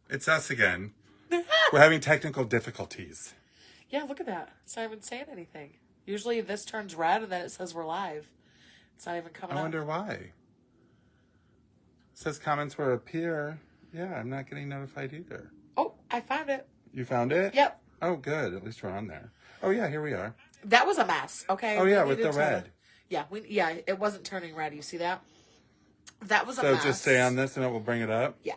It's us again. We're having technical difficulties. Yeah, look at that. It's not even saying anything. Usually this turns red and then it says we're live. It's not even coming I up. wonder why. It says comments will appear. Yeah, I'm not getting notified either. Oh, I found it. You found it? Yep. Oh, good. At least we're on there. Oh, yeah, here we are. That was a mess, okay? Oh, yeah, We with needed the red. Yeah, it wasn't turning red. You see that? That was a So mess. just stay on this and it will bring it up? Yeah,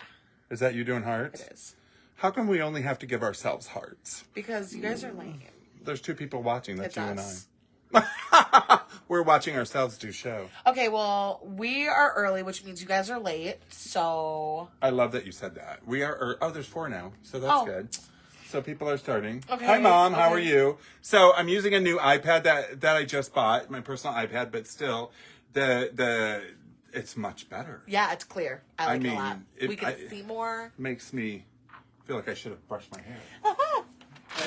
Is that you doing hearts? it is. How come we only have to give ourselves hearts? Because you guys are lame. There's 2 people watching. That's It's you us. and I. We're watching ourselves do show. Okay, well, we are early, which means you guys are late, so... I love that you said that. We are, there's 4 now, so that's good. So people are starting. Okay. Hi, Mom. How Okay. are you? So I'm using a new iPad that I just bought, my personal iPad, but still, it's much better. Yeah, it's clear. I like it a mean, lot. We can see more. Makes me feel like I should have brushed my hair. Uh-huh.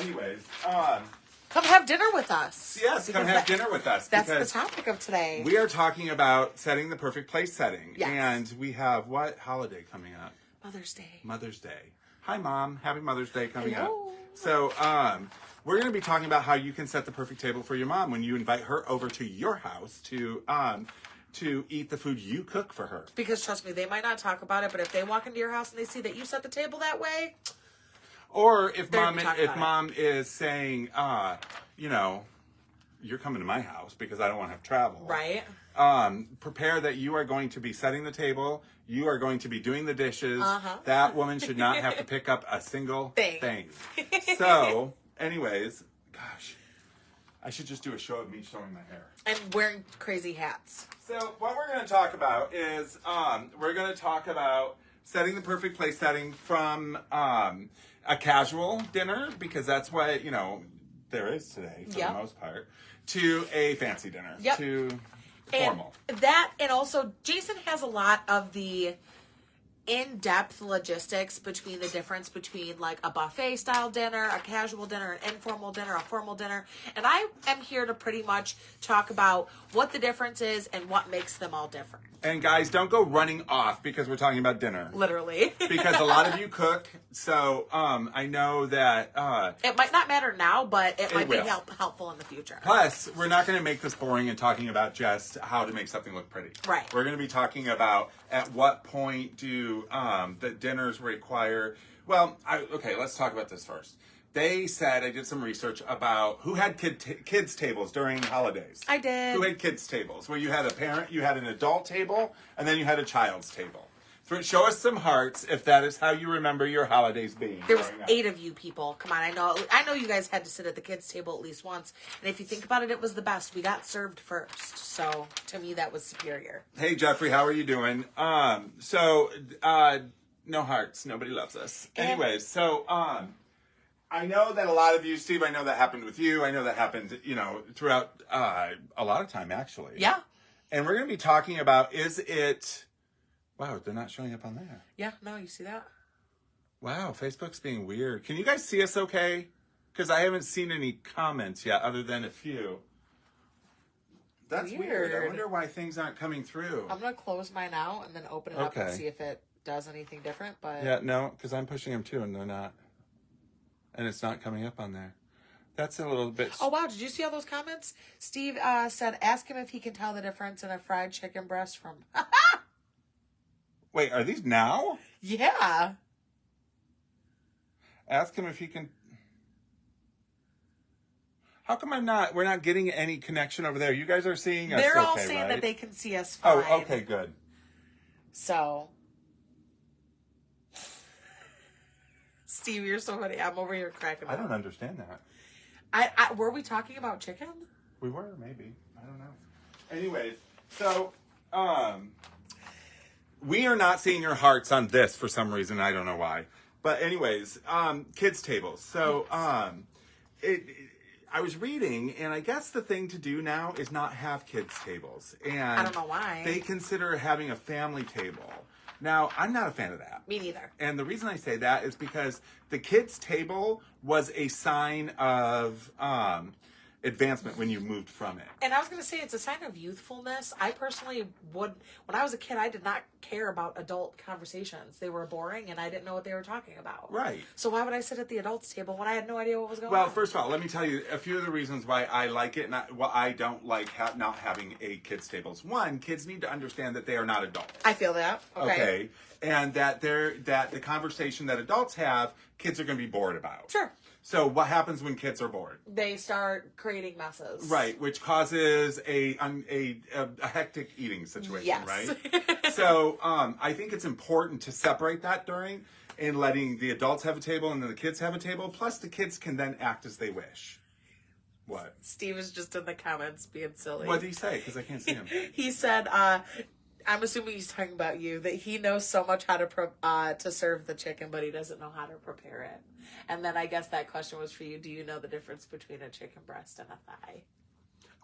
Anyways, Come have dinner with us. yes, come Because have dinner with us. That's the because topic of today. we are talking about setting the perfect place setting. Yes. And we have what holiday coming up? Mother's Day. Mother's Day. Hi, Mom. Happy Mother's Day coming Hello. up. So, we're going to be talking about how you can set the perfect table for your mom when you invite her over to your house to eat the food you cook for her. Because trust me, they might not talk about it, but if they walk into your house and they see that you set the table that way, Or if They're mom talking about mom is saying, you're coming to my house because I don't want to have travel. right? Prepare that you are going to be setting the table. You are going to be doing the dishes. Uh-huh. That woman should not have to pick up a single Thing. So, anyways, gosh, I should just do a show of me showing my hair. And wearing crazy hats. So, what we're going to talk about is we're going to talk about setting the perfect place setting from a casual dinner, because that's what, there is today for Yep. the most part, to a fancy dinner, Yep. to And formal. and also Jason has a lot of the in-depth logistics between the difference between like a buffet style dinner, a casual dinner, an informal dinner, a formal dinner. And I am here to pretty much talk about what the difference is and what makes them all different. And guys, don't go running off because we're talking about dinner. Literally. Because a lot of you cook, so I know that. It might not matter now, but it might be will. helpful in the future. Plus, we're not going to make this boring and talking about just how to make something look pretty. Right. We're going to be talking about at what point do the dinners require. Well, okay, let's talk about this first. They said, I did some research about who had kids tables during holidays. I did. Who had kids tables? Where you had a parent, you had an adult table, and then you had a child's table. Show us some hearts if that is how you remember your holidays being. There was growing up. 8 of you people. Come on, I know you guys had to sit at the kids' table at least once. And if you think about it, it was the best. We got served first. So to me, that was superior. Hey Jeffrey, how are you doing? No hearts. Nobody loves us. Anyways, so I know that a lot of you, Steve, I know that happened with you. I know that happened, throughout a lot of time, actually. Yeah. And we're going to be talking about, is it... Wow, they're not showing up on there. Yeah, no, you see that? Wow, Facebook's being weird. Can you guys see us okay? Because I haven't seen any comments yet, other than a few. That's weird. I wonder why things aren't coming through. I'm going to close mine out and then open it up and Okay. see if it does anything different. But Yeah, no, because I'm pushing them too, and they're not. And it's not coming up on there. That's a little bit... Oh, wow. Did you see all those comments? Steve said, ask him if he can tell the difference in a fried chicken breast from... Wait, are these now? Yeah. Ask him if he can... How come we're not getting any connection over there? You guys are seeing us They're all okay, saying right? that they can see us fine. Oh, okay, good. So... Steve, you're so funny. I'm over here cracking up. I don't understand that. Were we talking about chicken? We were, maybe. I don't know. Anyways, so, we are not seeing your hearts on this for some reason. I don't know why. But anyways, kids' tables. So, I was reading, and I guess the thing to do now is not have kids' tables. And I don't know why. They consider having a family table. Now, I'm not a fan of that. Me neither. And the reason I say that is because the kids' table was a sign of advancement when you moved from it. And I was going to say it's a sign of youthfulness. I personally would, when I was a kid, I did not care about adult conversations. They were boring and I didn't know what they were talking about. Right. So why would I sit at the adults table when I had no idea what was going on? Well, first of all, let me tell you a few of the reasons why I like it and why I don't like not having a kids' tables. One, kids need to understand that they are not adults. I feel that. Okay. And that the conversation that adults have, kids are going to be bored about. Sure. So what happens when kids are bored? They start creating messes. Right, which causes a hectic eating situation, Yes. right? So I think it's important to separate that during and letting the adults have a table and then the kids have a table. Plus, the kids can then act as they wish. What? Steve is just in the comments being silly. What did he say? Because I can't see him. He said, I'm assuming he's talking about you, that he knows so much how to serve the chicken, but he doesn't know how to prepare it. And then I guess that question was for you. Do you know the difference between a chicken breast and a thigh?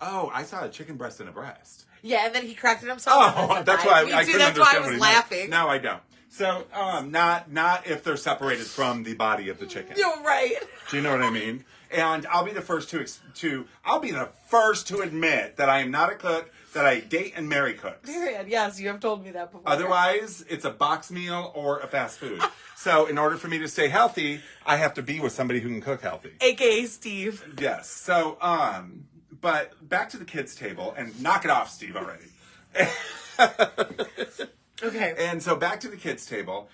Oh, I saw a chicken breast and a breast. Yeah, and then he corrected himself. Oh, that's why I couldn't That's why I understand was what he laughing. meant. No, I don't. So, not if they're separated from the body of the chicken. You're right. Do you know what I mean? And I'll be the first to admit that I am not a cook, that I date and marry cooks. Period. Yes, you have told me that before. Otherwise, it's a box meal or a fast food. So in order for me to stay healthy, I have to be with somebody who can cook healthy. AKA Steve. Yes. So, but back to the kids' table, and knock it off, Steve, already. Okay. And so back to the kids' table,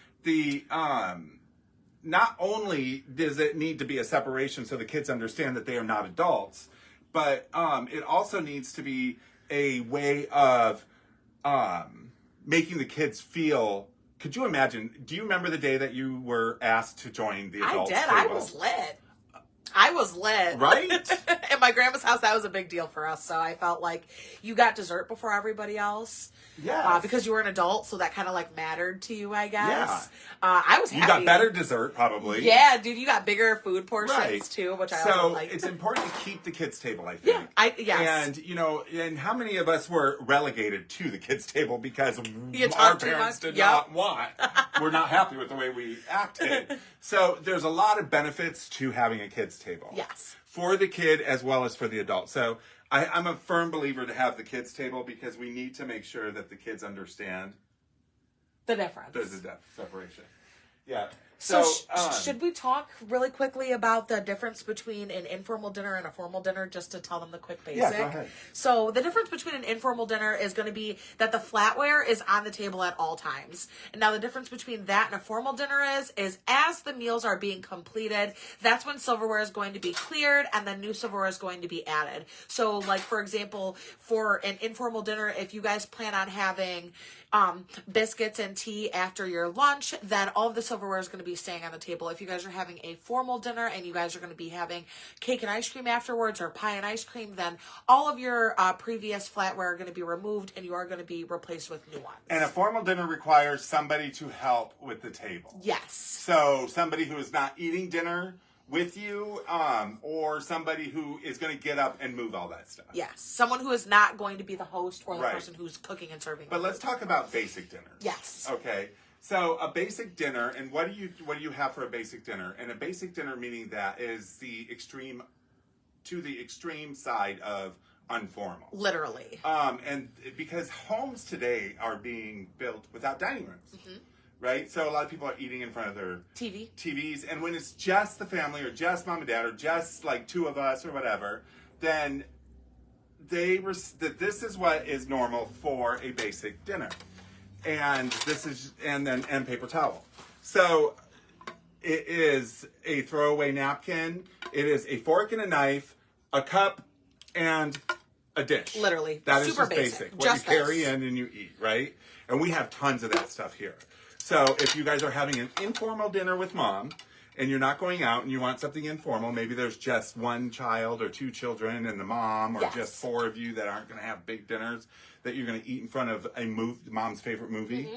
not only does it need to be a separation so the kids understand that they are not adults, but it also needs to be a way of making the kids feel. Could you imagine? Do you remember the day that you were asked to join the adults I did. table? I was lit. Right? At my grandma's house, that was a big deal for us. So I felt like you got dessert before everybody else. Yeah. Because you were an adult, so that kind of like mattered to you, I guess. Yeah. I was happy. You got better dessert, probably. Yeah, dude, you got bigger food portions Right. too, which I so also like. it's important to keep the kids' table, I think. Yeah, yes. And and how many of us were relegated to the kids' table because You our talked too parents much? did Yep. not want? We're not happy with the way we acted. So there's a lot of benefits to having a kids' table. Yes. For the kid as well as for the adult. So I'm a firm believer to have the kids' table because we need to make sure that the kids understand The difference. there's a separation. Yeah. So, So, should we talk really quickly about the difference between an informal dinner and a formal dinner, just to tell them the quick basic? Yeah, go ahead. So the difference between an informal dinner is going to be that the flatware is on the table at all times. And now the difference between that and a formal dinner is as the meals are being completed, that's when silverware is going to be cleared and then new silverware is going to be added. So like, for example, for an informal dinner, if you guys plan on having biscuits and tea after your lunch, then all of the silverware is going to be staying on the table. If you guys are having a formal dinner and you guys are going to be having cake and ice cream afterwards or pie and ice cream, then all of your previous flatware are going to be removed and you are going to be replaced with new ones. and a formal dinner requires somebody to help with the table. Yes. So somebody who is not eating dinner with you, or somebody who is going to get up and move all that stuff. Yes. Someone who is not going to be the host or the Right. person who's cooking and serving. But the let's food. talk about basic dinners. Yes. Okay. So a basic dinner, and what do you have for a basic dinner? And a basic dinner meaning that is the extreme side of informal. Literally. And because homes today are being built without dining rooms, right? So a lot of people are eating in front of their TV. TVs, and when it's just the family or just mom and dad or just like two of us or whatever, then this is what is normal for a basic dinner, and and paper towel. So it is a throwaway napkin. It is a fork and a knife, a cup, and a dish. Literally. That is Super just basic. What Just you carry this. in and you eat, right? And we have tons of that stuff here. So if you guys are having an informal dinner with mom and you're not going out and you want something informal, maybe there's just one child or two children and the mom, or Yes. just four of you that aren't going to have big dinners that you're going to eat in front of mom's favorite movie.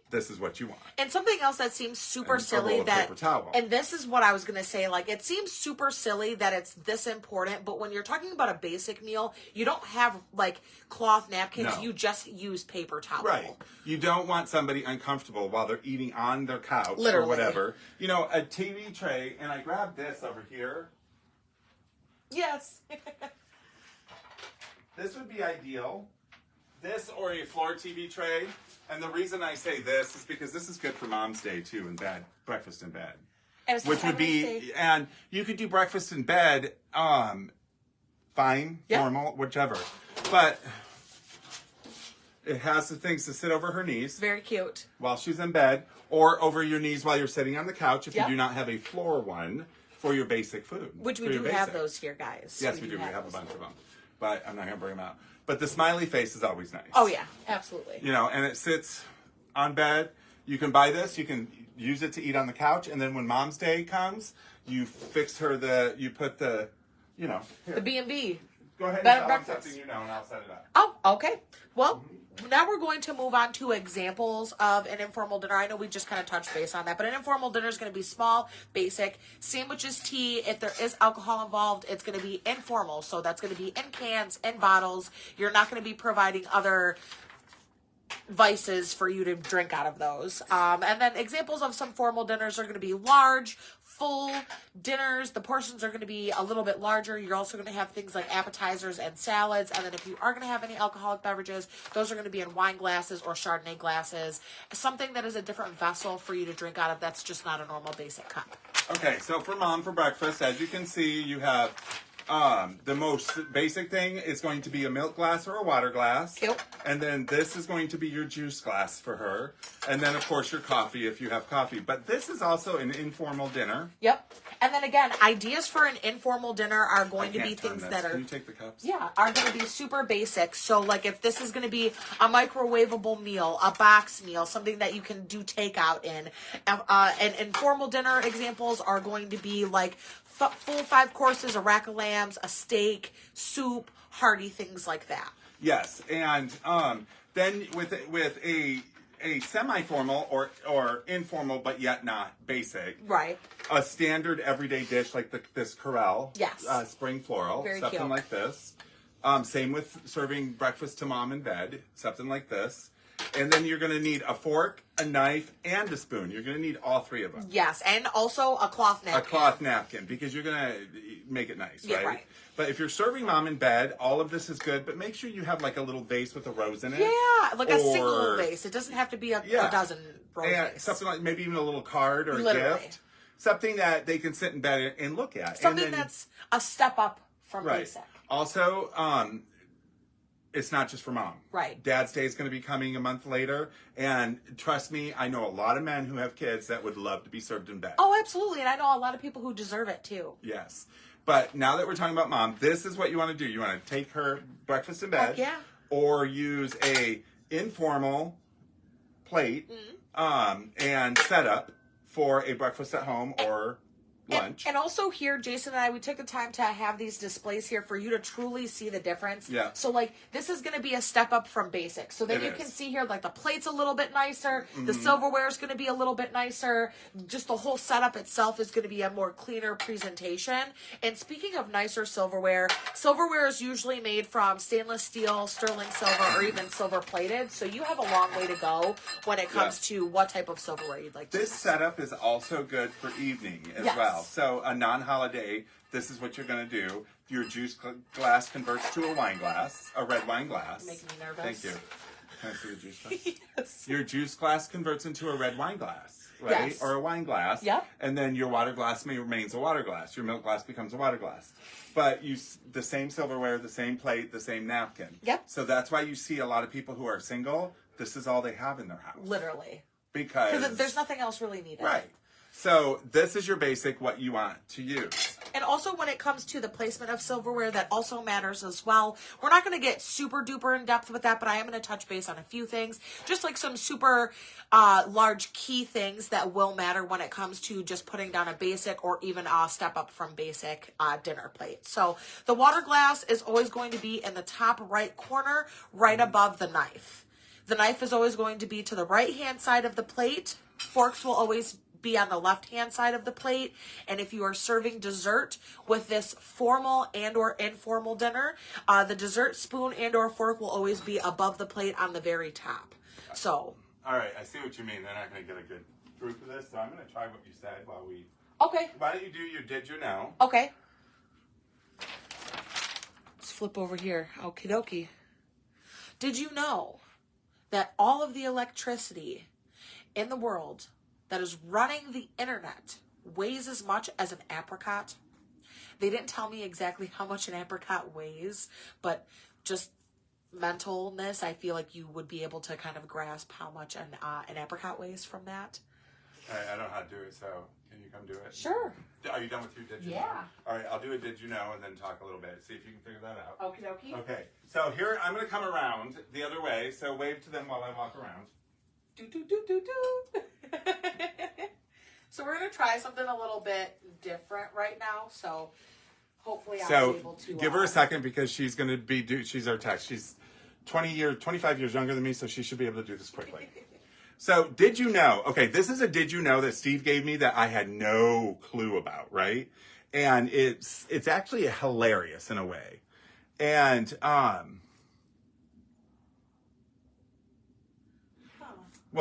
This is what you want. And something else that seems super And a silly roll of that, paper towel. and this is what I was going to say, like, it seems super silly that it's this important, but when you're talking about a basic meal, you don't have, like, cloth napkins, No. you just use paper towel. Right. You don't want somebody uncomfortable while they're eating on their couch Literally. or whatever. You know, a TV tray, and I grabbed this over here. Yes. This would be ideal. This or a floor TV tray. And the reason I say this is because this is good for Mom's Day too in bed, breakfast in bed. And Which would be, and you could do breakfast in bed, fine, Yeah. formal, whichever. But it has the things to sit over her knees Very cute. while she's in bed, or over your knees while you're sitting on the couch if Yep. you do not have a floor one for your basic food. Which we for do your have basic. those here, guys. Yes, we do. We have a those. bunch of them. But I'm not going to bring them out. But the smiley face is always nice. Oh, yeah. Absolutely. You know, and it sits on bed. You can buy this. You can use it to eat on the couch. And then when Mom's Day comes, you fix her you put the, you know. Here. The B&B. Go ahead and bed and tell them breakfast. something you know, and I'll set it up. Oh, okay. Well, now we're going to move on to examples of an informal dinner. I know we just kind of touched base on that, but an informal dinner is going to be small, basic, sandwiches, tea. If there is alcohol involved, it's going to be informal. So that's going to be in cans, in bottles. You're not going to be providing other vices for you to drink out of those. And then examples of some formal dinners are going to be large, full dinners. The portions are going to be a little bit larger. You're also going to have things like appetizers and salads. And then if you are going to have any alcoholic beverages, those are going to be in wine glasses or Chardonnay glasses. Something that is a different vessel for you to drink out of that's just not a normal basic cup. Okay, so for Mom for breakfast, as you can see, you have the most basic thing is going to be a milk glass or a water glass. Yep. And then this is going to be your juice glass for her. And then, of course, your coffee if you have coffee. But this is also an informal dinner. Yep. And then again, ideas for an informal dinner are going to be Can't turn things this. that are... Can you take the cups? Yeah, are going to be super basic. So, like, if this is going to be a microwavable meal, a box meal, something that you can do takeout in, and informal dinner examples are going to be like full 5 courses, a rack of lambs, a steak, soup, hearty things like that. Yes, and then with a semi-formal or informal but yet not basic, Right. a standard everyday dish like this Corral, Yes. Spring Floral, Very something cute. like this. Same with serving breakfast to Mom in bed, something like this. And then you're going to need a fork, a knife, and a spoon. You're going to need all 3 of them. Yes, and also a cloth napkin. A cloth napkin, because you're going to make it nice, Yeah, right? right. But if you're serving Mom in bed, all of this is good, but make sure you have like a little vase with a rose in it. Yeah, like a Or- single vase. It doesn't have to be a dozen rose And vase. something like maybe even a little card or Literally. a gift. Something that they can sit in bed and look at. Something and then, that's a step up from right. basic. Also, it's not just for Mom. Right. Dad's Day is going to be coming a month later, and trust me, I know a lot of men who have kids that would love to be served in bed. Oh, absolutely. And I know a lot of people who deserve it too. Yes. But now that we're talking about Mom, this is what you want to do. You want to take her breakfast in bed, Heck yeah. or use a informal plate and setup for a breakfast at home or lunch. And also here, Jason and I, we took the time to have these displays here for you to truly see the difference. Yeah. So, like, this is going to be a step up from basic. So then It you is. can see here, like, the plate's a little bit nicer. The silverware is going to be a little bit nicer. Just the whole setup itself is going to be a more cleaner presentation. And speaking of nicer silverware, silverware is usually made from stainless steel, sterling silver, or even silver plated. So you have a long way to go when it comes to what type of silverware you'd like to This use. setup is also good for evening as Yes. well. So a non-holiday, this is what you're going to do. Your juice glass converts to a wine glass, a red wine glass. Making me nervous. Thank you. Can I see your juice glass? Yes. Your juice glass converts into a red wine glass, right? Yes. Or a wine glass. Yep. And then your water glass remains a water glass. Your milk glass becomes a water glass. But the same silverware, the same plate, the same napkin. Yep. So that's why you see a lot of people who are single, this is all they have in their house. Literally. Because Because there's nothing else really needed. Right. So this is your basic, what you want to use. And also when it comes to the placement of silverware, that also matters as well. We're not going to get super duper in depth with that, but I am going to touch base on a few things. Just like some super large key things that will matter when it comes to just putting down a basic or even a step up from basic dinner plate. So the water glass is always going to be in the top right corner, right above the knife. The knife is always going to be to the right-hand side of the plate. Forks will always be on the left-hand side of the plate. And if you are serving dessert with this formal and or informal dinner, the dessert spoon and or fork will always be above the plate on the very top. So, All right, I see what you mean. They're not going to get a good group of this, so I'm going to try what you said while we... okay, Why don't you do your did you know? okay. flip over here. Okie dokie. Did you know that all of the electricity in the world that is running the internet weighs as much as an apricot? They didn't tell me exactly how much an apricot weighs, but just mentalness, I feel like you would be able to kind of grasp how much an apricot weighs from that. All right, I don't know how to do it, so can you come do it? Sure. Are you done with your did you know? Yeah. All right, I'll do a did you know and then talk a little bit. See if you can figure that out. Okie dokie. Okay, so here I'm going to come around the other way, so wave to them while I walk around. Do, do, do, do, do. So we're going to try something a little bit different right now, so hopefully I'll be able to... give her a second because she's going to be... she's our tech. She's 25 years younger than me, so she should be able to do this quickly. So, did you know? Okay, this is a did you know that Steve gave me that I had no clue about, right? And it's actually hilarious in a way. And well,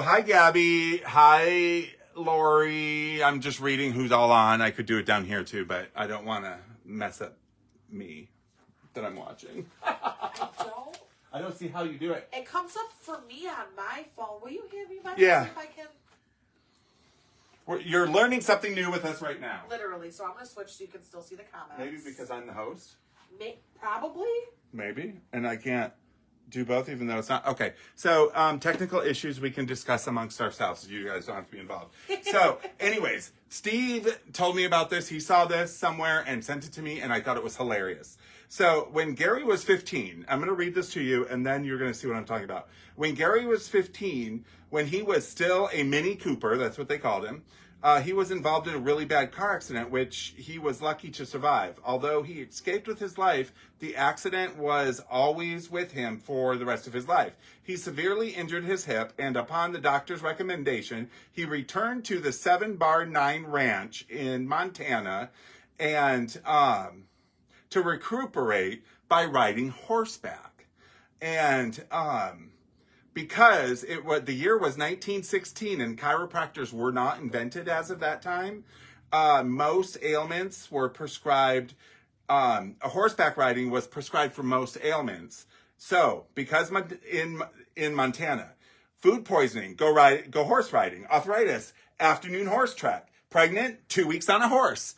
hi Gabby, hi Lori. I'm just reading who's all on. I could do it down here too, but I don't want to mess up me that I'm watching. I don't see how you do it. It comes up for me on my phone. Will you hand me my phone Yeah. if I can? You're learning something new with us right now. Literally, so I'm going to switch so you can still see the comments. Maybe because I'm the host. Probably. Maybe. And I can't do both even though it's not. Okay. So technical issues we can discuss amongst ourselves. You guys don't have to be involved. So anyways, Steve told me about this. He saw this somewhere and sent it to me and I thought it was hilarious. So when Gary was 15, I'm going to read this to you and then you're going to see what I'm talking about. When Gary was 15, when he was still a Mini Cooper, that's what they called him, he was involved in a really bad car accident, which he was lucky to survive. Although he escaped with his life, the accident was always with him for the rest of his life. He severely injured his hip, and upon the doctor's recommendation, he returned to the 7 Bar 9 Ranch in Montana and to recuperate by riding horseback. And because the year was 1916 and chiropractors were not invented as of that time, most ailments were prescribed. Horseback riding was prescribed for most ailments. So, because in Montana, food poisoning, go horse riding, arthritis, afternoon horse trek, pregnant, 2 weeks on a horse.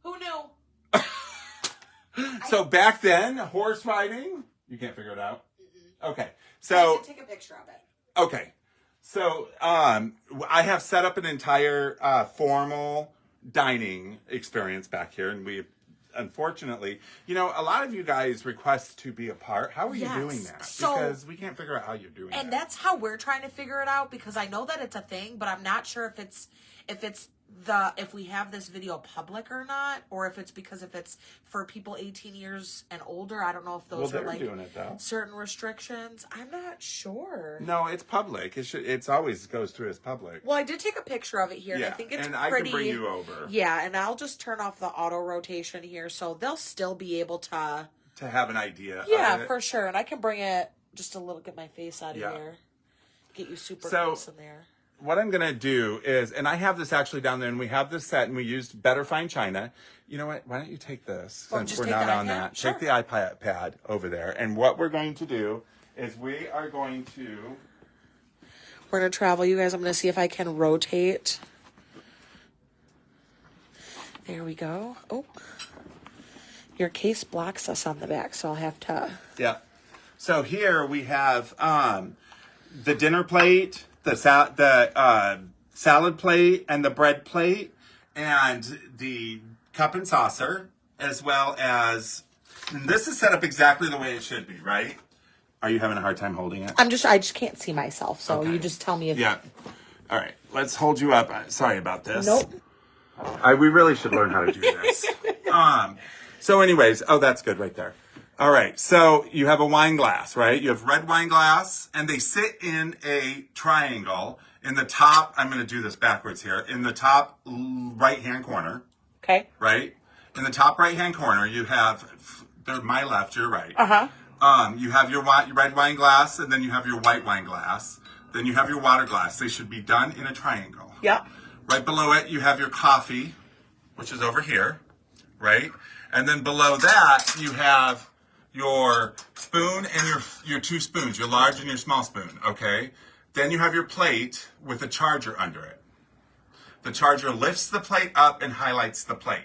Who knew? So back then, horse riding, you can't figure it out? Okay. So I can take a picture of it. Okay. So I have set up an entire formal dining experience back here, and we unfortunately, a lot of you guys request to be a part. How are you doing that? Because we can't figure out how you're doing that. And that's how we're trying to figure it out, because I know that it's a thing, but I'm not sure if we have this video public or not, or if it's for people 18 years and older. I don't know if those are like doing it, though. Certain restrictions. I'm not sure. No, it's public. It's always goes through as public. Well, I did take a picture of it here, and I think it's and pretty. I can bring you over. Yeah, and I'll just turn off the auto rotation here, so they'll still be able to have an idea. Yeah, of it. for sure. And I can bring it just a little, get my face out of here, get you super close in there. What I'm going to do is, and I have this actually down there, and we have this set, and we used Better Fine China. You know what? Why don't you take this, since we're not on that. Sure. Take the iPad over there. And what we're going to do is we are going to... We're going to travel, you guys. I'm going to see if I can rotate. There we go. Oh. Your case blocks us on the back, so I'll have to... Yeah. So here we have the dinner plate, the salad plate, and the bread plate, and the cup and saucer, as well as, and this is set up exactly the way it should be, right? Are you having a hard time holding it? I just can't see myself, so you just tell me if... Yeah. All right, let's hold you up. Sorry about this. Nope. We really should learn how to do this. So anyways, that's good right there. All right, so you have a wine glass, right? You have red wine glass, and they sit in a triangle in the top. I'm going to do this backwards here. In the top right-hand corner. Okay. Right? In the top right-hand corner, you have, my left, your right. You have your red wine glass, and then you have your white wine glass. Then you have your water glass. They should be done in a triangle. Yep. Right below it, you have your coffee, which is over here, right? And then below that, you have your spoon and your two spoons, your large and your small spoon, okay? Then you have your plate with a charger under it. The charger lifts the plate up and highlights the plate.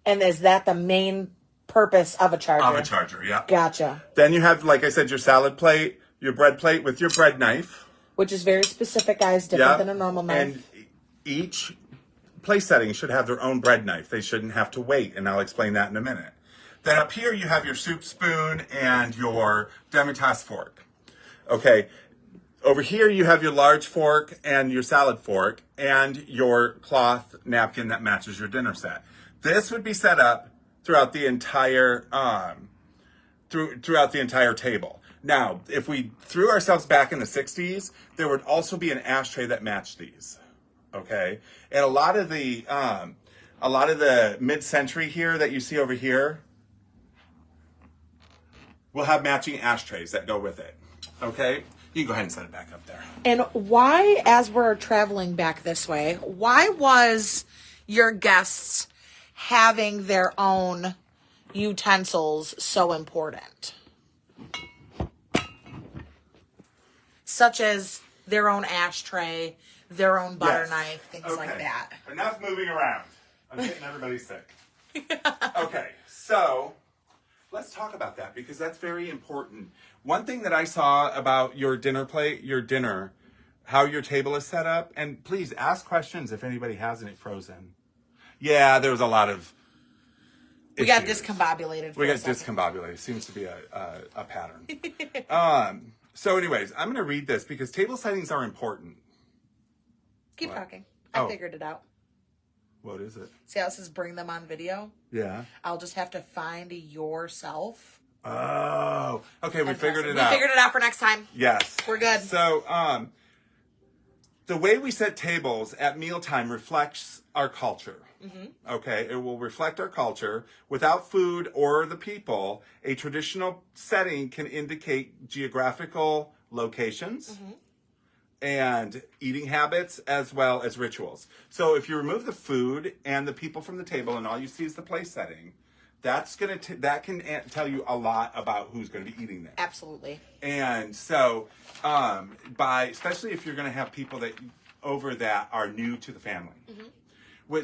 And is that the main purpose of a charger? Of a charger, yeah. Gotcha. Then you have, like I said, your salad plate, your bread plate with your bread knife. Which is very specific, guys, different than a normal knife. And each place setting should have their own bread knife. They shouldn't have to wait, and I'll explain that in a minute. Then up here you have your soup spoon and your demitasse fork. Okay, over here you have your large fork and your salad fork and your cloth napkin that matches your dinner set. This would be set up throughout the entire throughout the entire table. Now, if we threw ourselves back in the 60s, there would also be an ashtray that matched these. Okay, and a lot of the mid-century here that you see over here will have matching ashtrays that go with it. Okay, you can go ahead and set it back up there. And why, as we're traveling back this way, why was your guests having their own utensils so important? Such as their own ashtray, their own butter knife, things like that. Enough moving around. I'm getting everybody sick. Okay, so let's talk about that because that's very important. One thing that I saw about your dinner plate, your dinner, how your table is set up, and please ask questions if anybody has any frozen. Yeah, there was a lot of We got discombobulated. We got discombobulated. Seems to be a pattern. So anyways, I'm going to read this because table settings are important. Keep talking. I figured it out. What is it? See how it says bring them on video? Yeah. I'll just have to find yourself. Oh. Okay, we figured it out. We figured it out for next time. Yes. We're good. So, the way we set tables at mealtime reflects our culture. Mm-hmm. Okay, it will reflect our culture. Without food or the people, a traditional setting can indicate geographical locations and eating habits as well as rituals. So if you remove the food and the people from the table and all you see is the place setting, that can tell you a lot about who's going to be eating there. Absolutely. And so, especially if you're going to have people over that are new to the family. Mm-hmm.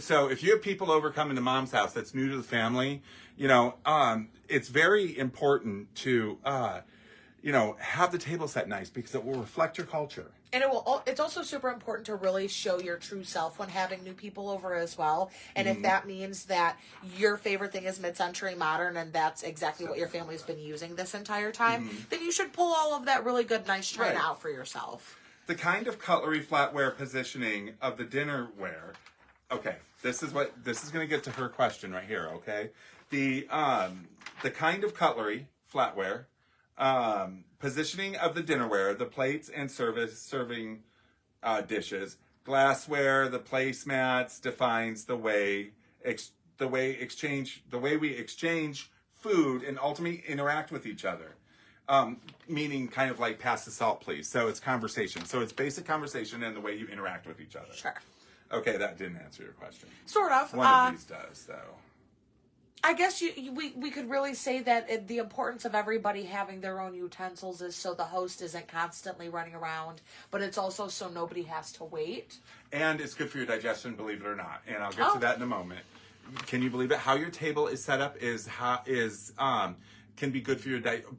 So if you have people over coming to mom's house that's new to the family, it's very important to, have the table set nice because it will reflect your culture. And it's also super important to really show your true self when having new people over as well. And if that means that your favorite thing is mid-century modern and that's exactly what your family's been using this entire time, then you should pull all of that really good, nice china out for yourself. The kind of cutlery, flatware, positioning of the dinnerware. Okay, this is going to get to her question right here. Okay, the kind of cutlery, flatware. Positioning of the dinnerware, the plates and serving dishes, glassware, the placemats defines the way we exchange food and ultimately interact with each other. Meaning kind of like pass the salt, please. So it's conversation. So it's basic conversation and the way you interact with each other. Sure. Okay, that didn't answer your question. Sort of. One of these does, though. I guess we could really say that the importance of everybody having their own utensils is so the host isn't constantly running around, but it's also so nobody has to wait. And it's good for your digestion, believe it or not. And I'll get to that in a moment. Can you believe it? How your table is set up can be good for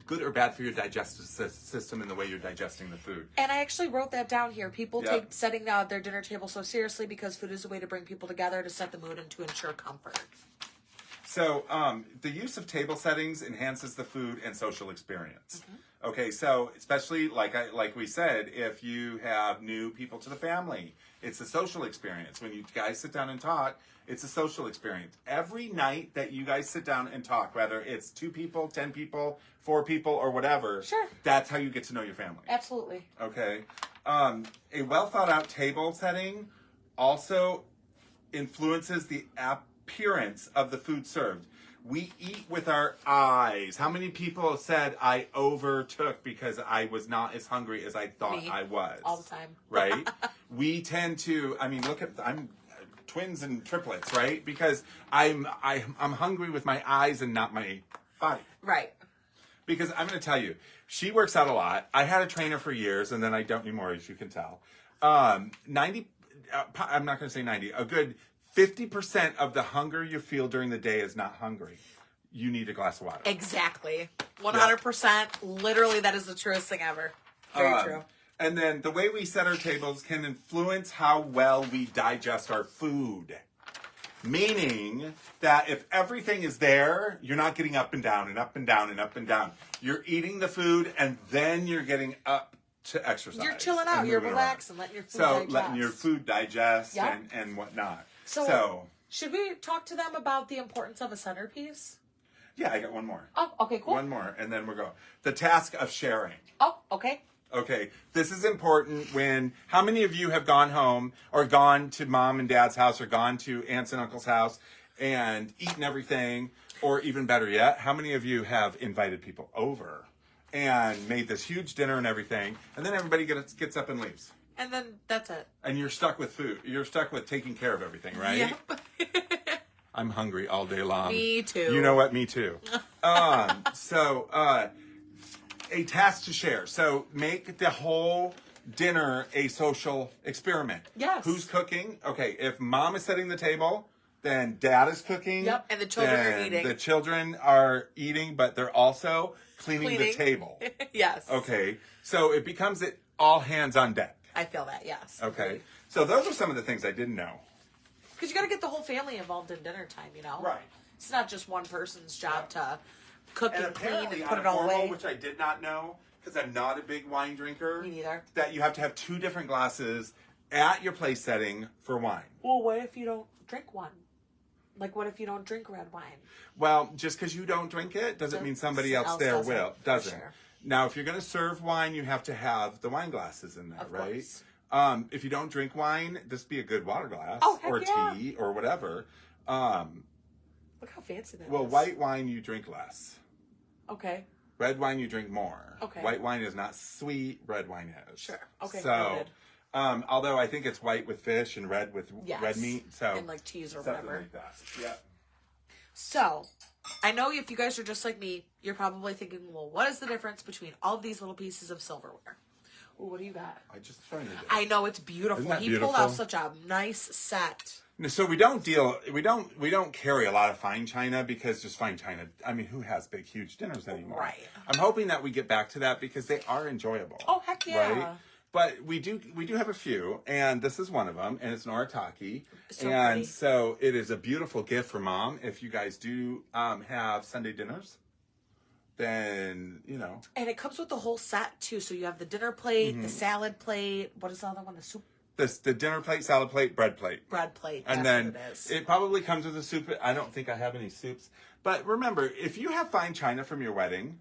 good or bad for your digestive system and the way you're digesting the food. And I actually wrote that down here. People take setting their dinner table so seriously because food is a way to bring people together, to set the mood, and to ensure comfort. So the use of table settings enhances the food and social experience. Mm-hmm. Okay, so especially like we said, if you have new people to the family, it's a social experience. When you guys sit down and talk, it's a social experience. Every night that you guys sit down and talk, whether it's 2 people, 10 people, 4 people, or whatever, that's how you get to know your family. Absolutely. Okay. A well thought out table setting also influences the appearance of the food served. We eat with our eyes. How many people said I overtook because I was not as hungry as I thought I was? All the time. Right? We tend to, look at, I'm twins and triplets, right? Because I'm hungry with my eyes and not my body. Right. Because I'm going to tell you, she works out a lot. I had a trainer for years, and then I don't anymore, as you can tell. 90, I'm not going to say 90, a good 50% of the hunger you feel during the day is not hungry. You need a glass of water. Exactly. 100%. Literally, that is the truest thing ever. Very true. And then the way we set our tables can influence how well we digest our food. Meaning that if everything is there, you're not getting up and down and up and down and up and down. You're eating the food and then you're getting up to exercise. You're chilling out. You're relaxing, letting your food digest. Letting your food digest Yep. and whatnot. So, should we talk to them about the importance of a centerpiece? Yeah, I got one more. Oh, okay, cool. One more, and then we'll go. The task of sharing. Oh, okay. Okay, this is important when, how many of you have gone home or gone to mom and dad's house or gone to aunts and uncle's house and eaten everything, or even better yet, how many of you have invited people over and made this huge dinner and everything, and then everybody gets up and leaves? And then that's it. And you're stuck with food. You're stuck with taking care of everything, right? Yep. I'm hungry all day long. Me too. You know what? Me too. A task to share. So make the whole dinner a social experiment. Yes. Who's cooking? Okay, if mom is setting the table, then dad is cooking. Yep, and the children are eating. The children are eating, but they're also cleaning. The table. Yes. Okay, so it becomes all hands on deck. I feel that, yes. Okay, so those are some of the things I didn't know. Because you got to get the whole family involved in dinner time, you know? Right. It's not just one person's job to cook and clean apparently and put on it all formal, away. which I did not know, because I'm not a big wine drinker. Me neither. That you have to have 2 different glasses at your place setting for wine. Well, what if you don't drink one? Like, what if you don't drink red wine? Well, just because you don't drink it doesn't mean somebody else there doesn't, will. for Doesn't. sure. Now, if you're going to serve wine, you have to have the wine glasses in there, Of right? course. If you don't drink wine, this be a good water glass heck or yeah. tea or whatever. Look how fancy that is. Well, white wine you drink less. Okay. Red wine you drink more. Okay. White wine is not sweet. Red wine is. Sure. Okay, So, noted. although I think it's white with fish and red with Yes. red meat. So And like cheese or something whatever. like that. Yeah. So, I know if you guys are just like me, you're probably thinking, well, what is the difference between all of these little pieces of silverware? Ooh, what do you got? I just trying to. I know it's beautiful. Isn't that He pulled beautiful? out such a nice set. So we don't carry a lot of fine china because just fine china. I mean, who has big, huge dinners anymore? Right. I'm hoping that we get back to that because they are enjoyable. Oh, heck yeah. Right? But we do have a few, and this is one of them, and it's Noritake. So and pretty. so it is a beautiful gift for mom. If you guys do have Sunday dinners, then, you know. And it comes with the whole set, too. So you have the dinner plate, Mm-hmm. the salad plate. What is the other one? The soup The dinner plate, salad plate, bread plate. bread plate. And That's then what it is. it probably comes with a soup. I don't think I have any soups. But remember, if you have fine china from your wedding,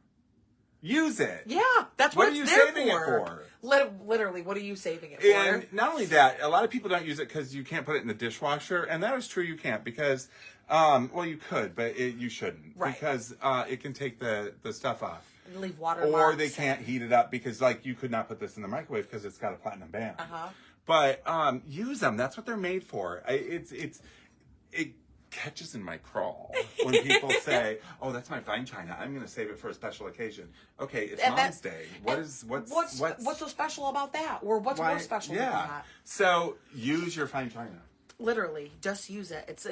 use it. Yeah, that's What what, are it's you there saving it for? Literally, what are you saving it And for? not only that, a lot of people don't use it because you can't put it in the dishwasher. And that is true, you can't. Because, well, you could, but you shouldn't. Right. Because it can take the stuff off. And leave water Or marks. they can't heat it up because, like, you could not put this in the microwave because it's got a platinum band. Uh-huh. But use them. That's what they're made for. It catches in my crawl when people say, "Oh, that's my fine china. I'm going to save it for a special occasion." Okay, it's And Mom's that- Day. What's so special about that? Or what's more special than that? So use your fine china. Literally, just use it. It's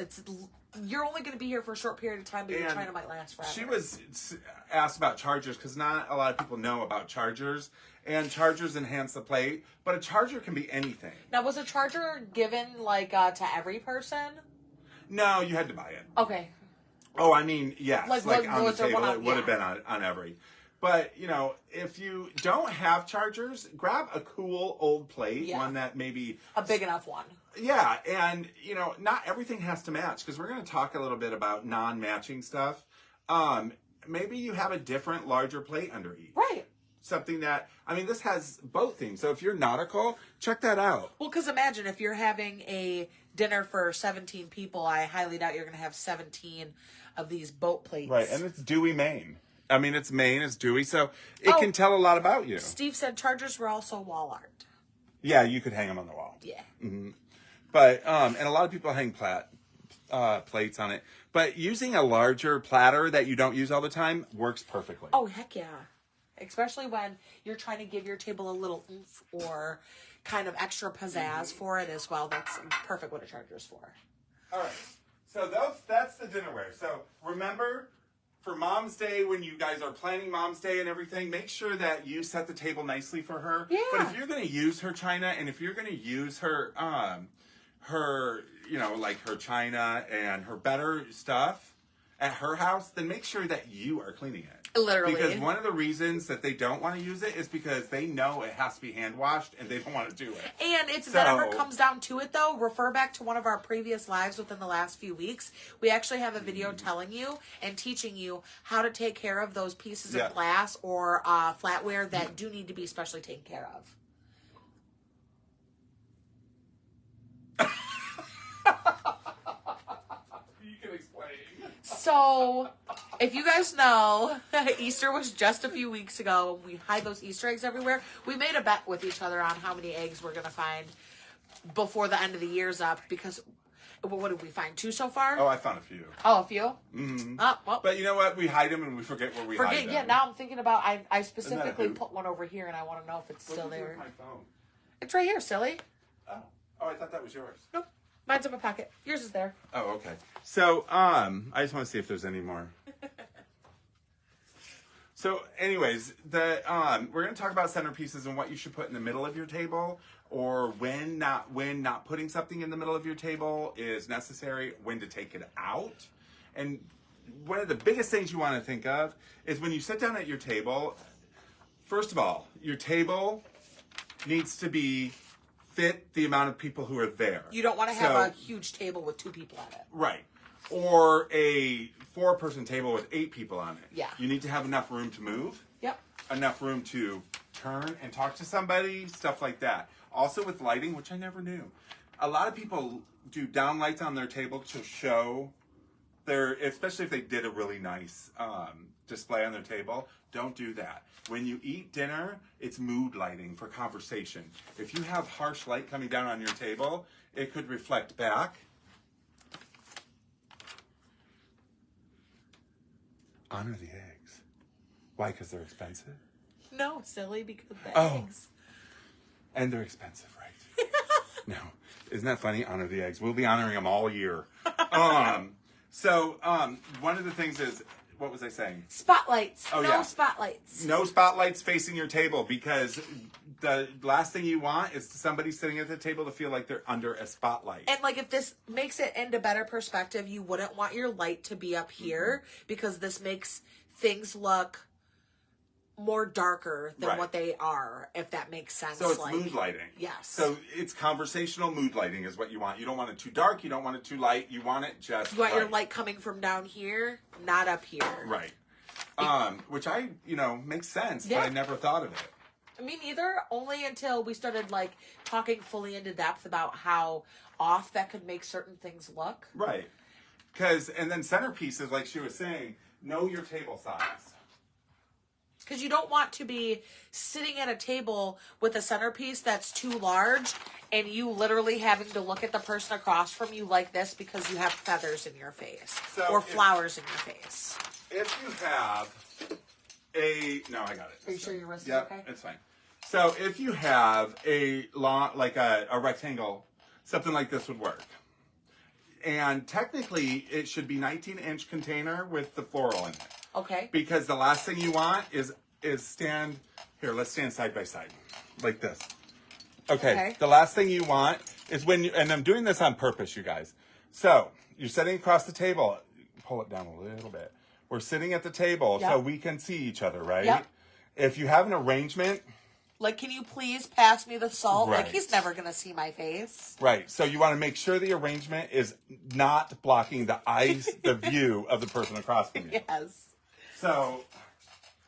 you're only going to be here for a short period of time, but your And china might last forever. She was asked about chargers because not a lot of people know about chargers, and chargers enhance the plate. But a charger can be anything. Now, was a charger given to every person? No, you had to buy it. Okay. Oh, I mean, yes. Like, on the was there table, one it on- would have yeah. been on every. But, you know, if you don't have chargers, grab a cool old plate, Yeah. one that maybe... A big enough one. Yeah, and, you know, not everything has to match, because we're going to talk a little bit about non-matching stuff. Maybe you have a different, larger plate under each. Right. Something that, I mean, this has both themes. So if you're nautical, check that out. Well, because imagine if you're having a dinner for 17 people, I highly doubt you're going to have 17 of these boat plates. Right, and it's dewy Maine. I mean, it's Maine, it's dewy, so it Oh. can tell a lot about you. Steve said chargers were also wall art. Yeah, you could hang them on the wall. Yeah. But But and a lot of people hang plates on it. But using a larger platter that you don't use all the time works perfectly. Oh, heck yeah. Especially when you're trying to give your table a little oomph or kind of extra pizzazz for it as well. That's perfect what a charger's for. All right. So that's the dinnerware. So remember, for Mom's Day, when you guys are planning Mom's Day and everything, make sure that you set the table nicely for her. Yeah. But if you're going to use her china, and if you're going to use her, like her china and her better stuff at her house, then make sure that you are cleaning it. Literally. Because one of the reasons that they don't want to use it is because they know it has to be hand washed and they don't want to do it. And if that ever comes down to it, though, refer back to one of our previous lives within the last few weeks. We actually have a video telling you and teaching you how to take care of those pieces of glass or flatware that do need to be specially taken care of. You can explain. So, if you guys know, Easter was just a few weeks ago. We hide those Easter eggs everywhere. We made a bet with each other on how many eggs we're going to find before the end of the year's up because, what did we find? 2 so far? Oh, I found a few. Oh, a few? Mm-hmm. Well. But you know what? We hide them and we forget where we hide them. Yeah, now I'm thinking about, I specifically put one over here and I want to know if it's still there. My phone? It's right here, silly. Oh, I thought that was yours. Nope. Mine's in my pocket. Yours is there. Oh, okay. So, I just want to see if there's any more. So, anyways, we're going to talk about centerpieces and what you should put in the middle of your table, or when not putting something in the middle of your table is necessary, when to take it out. And one of the biggest things you want to think of is when you sit down at your table, first of all, your table needs to fit the amount of people who are there. You don't want to have a huge table with 2 people at it. Right. Or a 4-person table with 8 people on it. Yeah. You need to have enough room to move. Yep. Enough room to turn and talk to somebody, stuff like that. Also with lighting, which I never knew. A lot of people do down lights on their table to show especially if they did a really nice display on their table. Don't do that. When you eat dinner, it's mood lighting for conversation. If you have harsh light coming down on your table, it could reflect back. Honor the eggs. Why? Because they're expensive? No, silly, because the eggs. And they're expensive, right? No. Isn't that funny? Honor the eggs. We'll be honoring them all year. So, one of the things is, what was I saying? Spotlights. Oh, no spotlights. No spotlights facing your table, because the last thing you want is somebody sitting at the table to feel like they're under a spotlight. And like if this makes it into better perspective, you wouldn't want your light to be up here because this makes things look more darker than what they are, if that makes sense. So it's mood lighting. Yes. So it's conversational mood lighting is what you want. You don't want it too dark. You don't want it too light. You want it just You want your light coming from down here, not up here. Right. Which makes sense, Yeah. but I never thought of it. Me neither, only until we started talking fully into depth about how off that could make certain things look. Right. And then centerpieces, like she was saying, know your table size. Because you don't want to be sitting at a table with a centerpiece that's too large and you literally having to look at the person across from you like this because you have feathers in your face or flowers in your face. If you have no, I got it. Are you sure your wrist is Yep, okay? it's fine. So if you have a long, like a rectangle, something like this would work. And technically, it should be 19-inch container with the floral in it. Okay. Because the last thing you want is stand, here, let's stand side by side, like this. Okay. The last thing you want is and I'm doing this on purpose, you guys. So, you're sitting across the table, pull it down a little bit. We're sitting at the table so we can see each other, right? Yep. If you have an arrangement... can you please pass me the salt? Right. He's never going to see my face. Right. So you want to make sure the arrangement is not blocking the eyes, the view of the person across from you. Yes. So...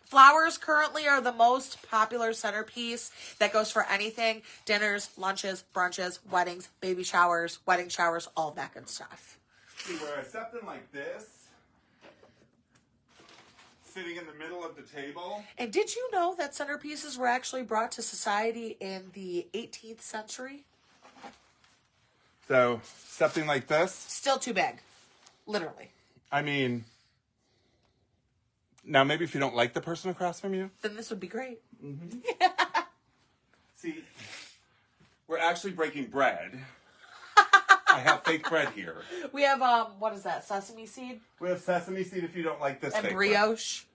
Flowers currently are the most popular centerpiece that goes for anything. Dinners, lunches, brunches, weddings, baby showers, wedding showers, all of that good stuff. See, whereas something like this, sitting in the middle of the table. And did you know that centerpieces were actually brought to society in the 18th century? So something like this. Still too big. Literally. I mean, now maybe if you don't like the person across from you. Then this would be great. See, we're actually breaking bread. I have fake bread here. We have, what is that, sesame seed? We have sesame seed if you don't like this And fake brioche. bread.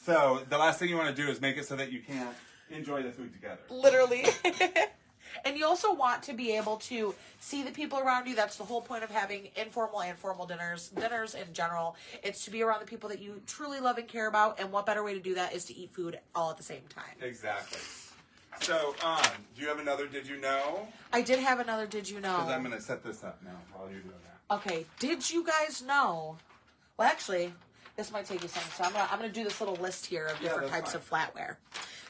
So the last thing you want to do is make it so that you can't enjoy the food together. Literally. And you also want to be able to see the people around you. That's the whole point of having informal and formal dinners in general. It's to be around the people that you truly love and care about. And what better way to do that is to eat food all at the same time. Exactly. So, do you have another Did You Know? I did have another Did You Know. Because I'm going to set this up now while you're doing that. Okay, did you guys know? Well, actually, this might take you some. So I'm gonna do this little list here of different that's types fine. of flatware.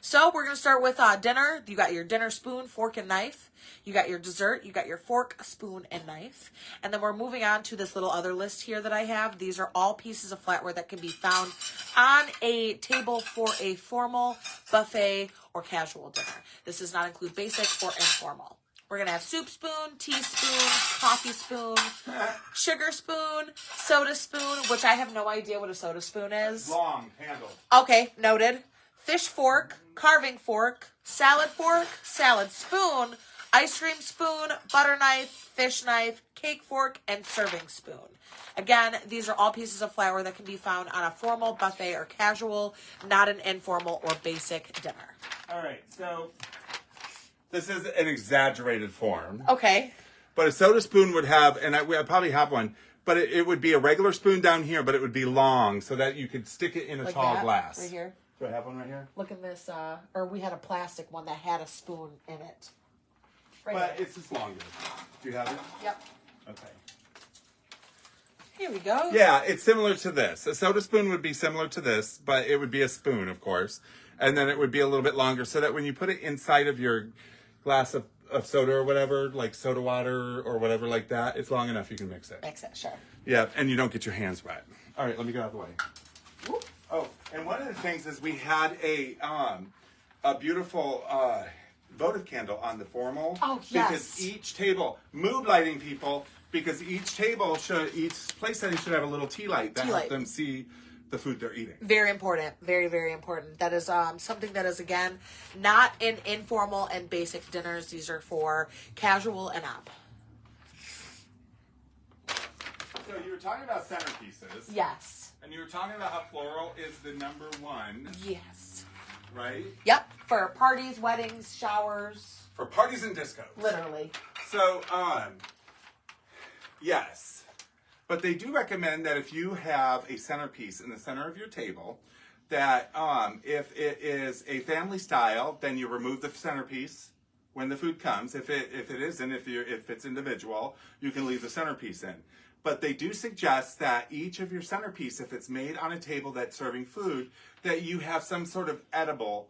So we're gonna start with dinner. You got your dinner spoon, fork, and knife. You got your dessert. You got your fork, spoon, and knife. And then we're moving on to this little other list here that I have. These are all pieces of flatware that can be found on a table for a formal, buffet, or casual dinner. This does not include basic or informal. We're going to have soup spoon, teaspoon, coffee spoon, sugar spoon, soda spoon, which I have no idea what a soda spoon is. Long handle. Okay, noted. Fish fork, carving fork, salad spoon, ice cream spoon, butter knife, fish knife, cake fork, and serving spoon. Again, these are all pieces of flatware that can be found on a formal, buffet, or casual, not an informal or basic dinner. All right, so this is an exaggerated form. Okay. But a soda spoon would have, and I probably have one, but it would be a regular spoon down here, but it would be long so that you could stick it in a Like tall that, glass. right here. Do I have one right here? Look at this, or we had a plastic one that had a spoon in it. Right But here. it's just longer. Do you have it? Yep. Okay. Here we go. Yeah, it's similar to this. A soda spoon would be similar to this, but it would be a spoon, of course. And then it would be a little bit longer so that when you put it inside of your glass of soda or whatever, like soda water or whatever like that, it's long enough you can mix it. Mix it, sure. Yeah, and you don't get your hands wet. All right, let me get out of the way. Whoop. Oh, and one of the things is we had a beautiful votive candle on the formal. Oh, yes. Because each table, mood lighting people, because each place setting should have a little tea light that Tea helps light. them see the food they're eating. Very important. Very, very important. That is something that is, again, not in informal and basic dinners. These are for casual and up. So you were talking about centerpieces. Yes. And you were talking about how floral is the number one, Yes. right? Yep. For parties, weddings, showers. For parties and discos. Literally. So, yes. But they do recommend that if you have a centerpiece in the center of your table, that if it is a family style, then you remove the centerpiece when the food comes. If it's individual, you can leave the centerpiece in. But they do suggest that each of your centerpiece, if it's made on a table that's serving food, that you have some sort of edible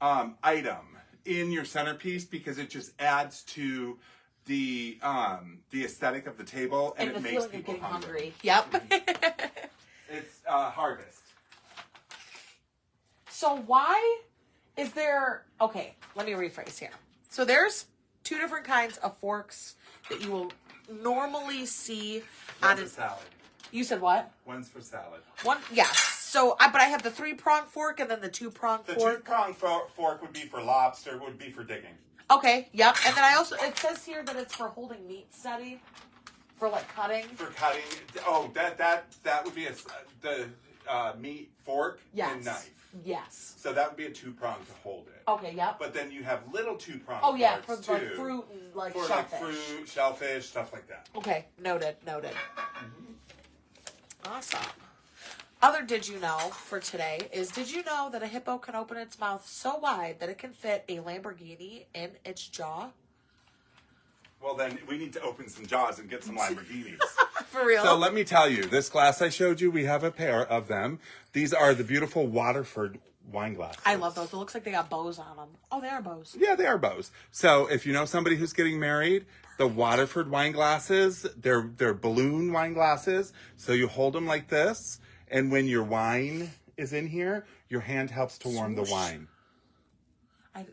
item in your centerpiece because it just adds to the aesthetic of the table and And it the makes feeling of people getting hungry. hungry. Yep. It's harvest. So why is there... Okay, let me rephrase here. So there's two different kinds of forks that you will normally see on One's a... for salad. You said what? One's for salad. One, yes. So, but I have the 3-prong fork and then the 2-prong The fork. two-pronged fork would be for lobster, would be for digging. Okay, yep. And then I also, it says here that it's for holding meat steady, for like cutting. For cutting. Oh, that would be the meat fork Yes. and knife. Yes. So that would be a two-prong to hold it. Okay, yep. But then you have little two-prong Oh yeah, for forks like too. fruit and like For shellfish. like fruit, shellfish, stuff like that. Okay, noted. Awesome. Other did you know for today is, did you know that a hippo can open its mouth so wide that it can fit a Lamborghini in its jaw? Well, then we need to open some jaws and get some Lamborghinis. For real? So let me tell you, this glass I showed you, we have a pair of them. These are the beautiful Waterford wine glasses. I love those. It looks like they got bows on them. Oh, they are bows. Yeah, they are bows. So if you know somebody who's getting married, the Waterford wine glasses, they're balloon wine glasses. So you hold them like this, and when your wine is in here, your hand helps to warm the Swoosh. wine.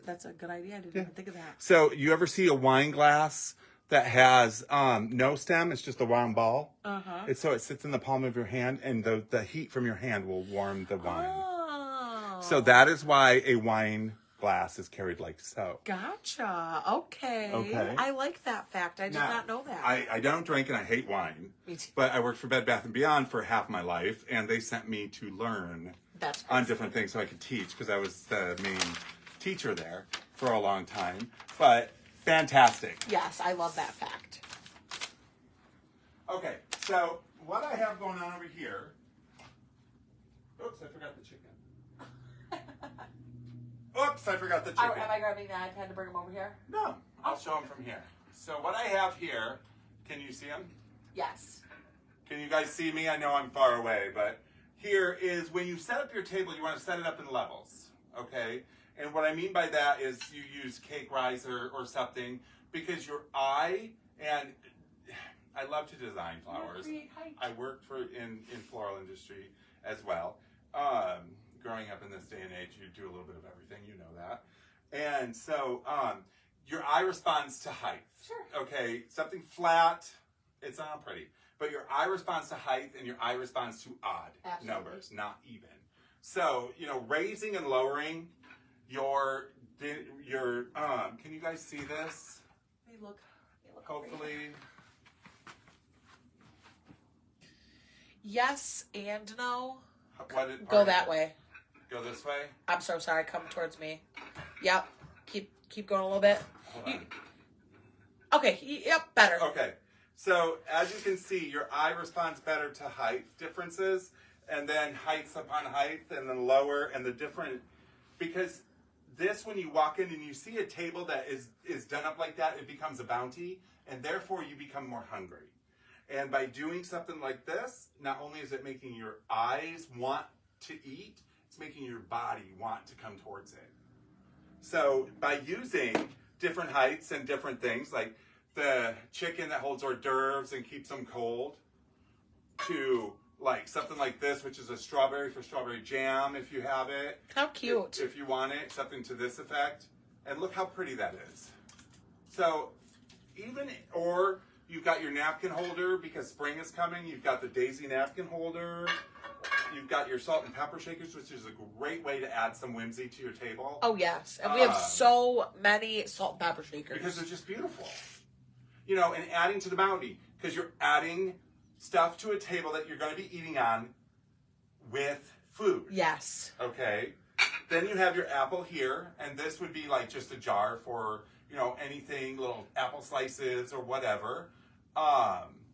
That's a good idea. I didn't even think of that. So you ever see a wine glass that has no stem. It's just a round ball. Uh-huh. So it sits in the palm of your hand, and the heat from your hand will warm the wine. Oh. So that is why a wine glass is carried like so. Gotcha. Okay. Okay. I like that fact. I did Now, not know that. I don't drink and I hate wine. Me too. But I worked for Bed Bath & Beyond for half my life, and they sent me to learn That's on crazy. different things so I could teach, because I was the main teacher there for a long time. But fantastic. Yes, I love that fact. Okay, so what I have going on over here. Oops, I forgot the chicken. Oops, I forgot the chicken. Am I grabbing the iPad to bring him over here? No, I'll show them from here. So what I have here, can you see them? Yes. Can you guys see me? I know I'm far away, but here is when you set up your table, you want to set it up in levels, okay? And what I mean by that is you use cake riser or something, because your eye, and I love to design flowers. I worked in floral industry as well. Growing up in this day and age, you do a little bit of everything, you know that. And so your eye responds to height. Sure. Okay, something flat, it's not pretty. But your eye responds to height, and your eye responds to odd Absolutely. numbers, not even. So, raising and lowering your can you guys see this? Hey, look. Hopefully. Yes and no. Go that way. Go this way? I'm so sorry. Come towards me. Yep. Keep going a little bit. Hold on. Okay. Yep. Better. Okay. So as you can see, your eye responds better to height differences, and then heights upon height, and then lower, and the different, because this, when you walk in and you see a table that is done up like that, it becomes a bounty, and therefore you become more hungry. And by doing something like this, not only is it making your eyes want to eat, it's making your body want to come towards it. So by using different heights and different things, like the chicken that holds hors d'oeuvres and keeps them cold, to like something like this, which is a strawberry for strawberry jam, if you have it. How cute. If you want it, something to this effect. And look how pretty that is. So or you've got your napkin holder, because spring is coming. You've got the daisy napkin holder. You've got your salt and pepper shakers, which is a great way to add some whimsy to your table. Oh, yes. And we have so many salt and pepper shakers. Because they're just beautiful. And adding to the bounty, because you're adding stuff to a table that you're going to be eating on with food. Yes. Okay. Then you have your apple here, and this would be like just a jar for, anything, little apple slices or whatever.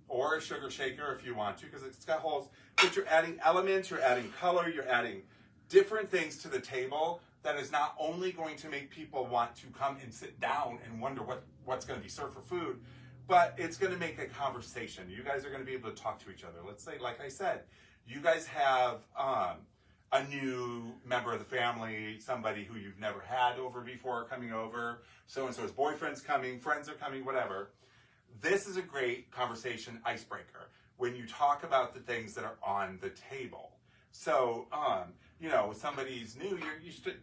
Or a sugar shaker if you want to, because it's got holes. But you're adding elements, you're adding color, you're adding different things to the table that is not only going to make people want to come and sit down and wonder what's going to be served for food, but it's going to make a conversation. You guys are going to be able to talk to each other. Let's say, like I said, you guys have a new member of the family, somebody who you've never had over before coming over. So-and-so's boyfriend's coming, friends are coming, whatever. This is a great conversation icebreaker when you talk about the things that are on the table. So, somebody's new,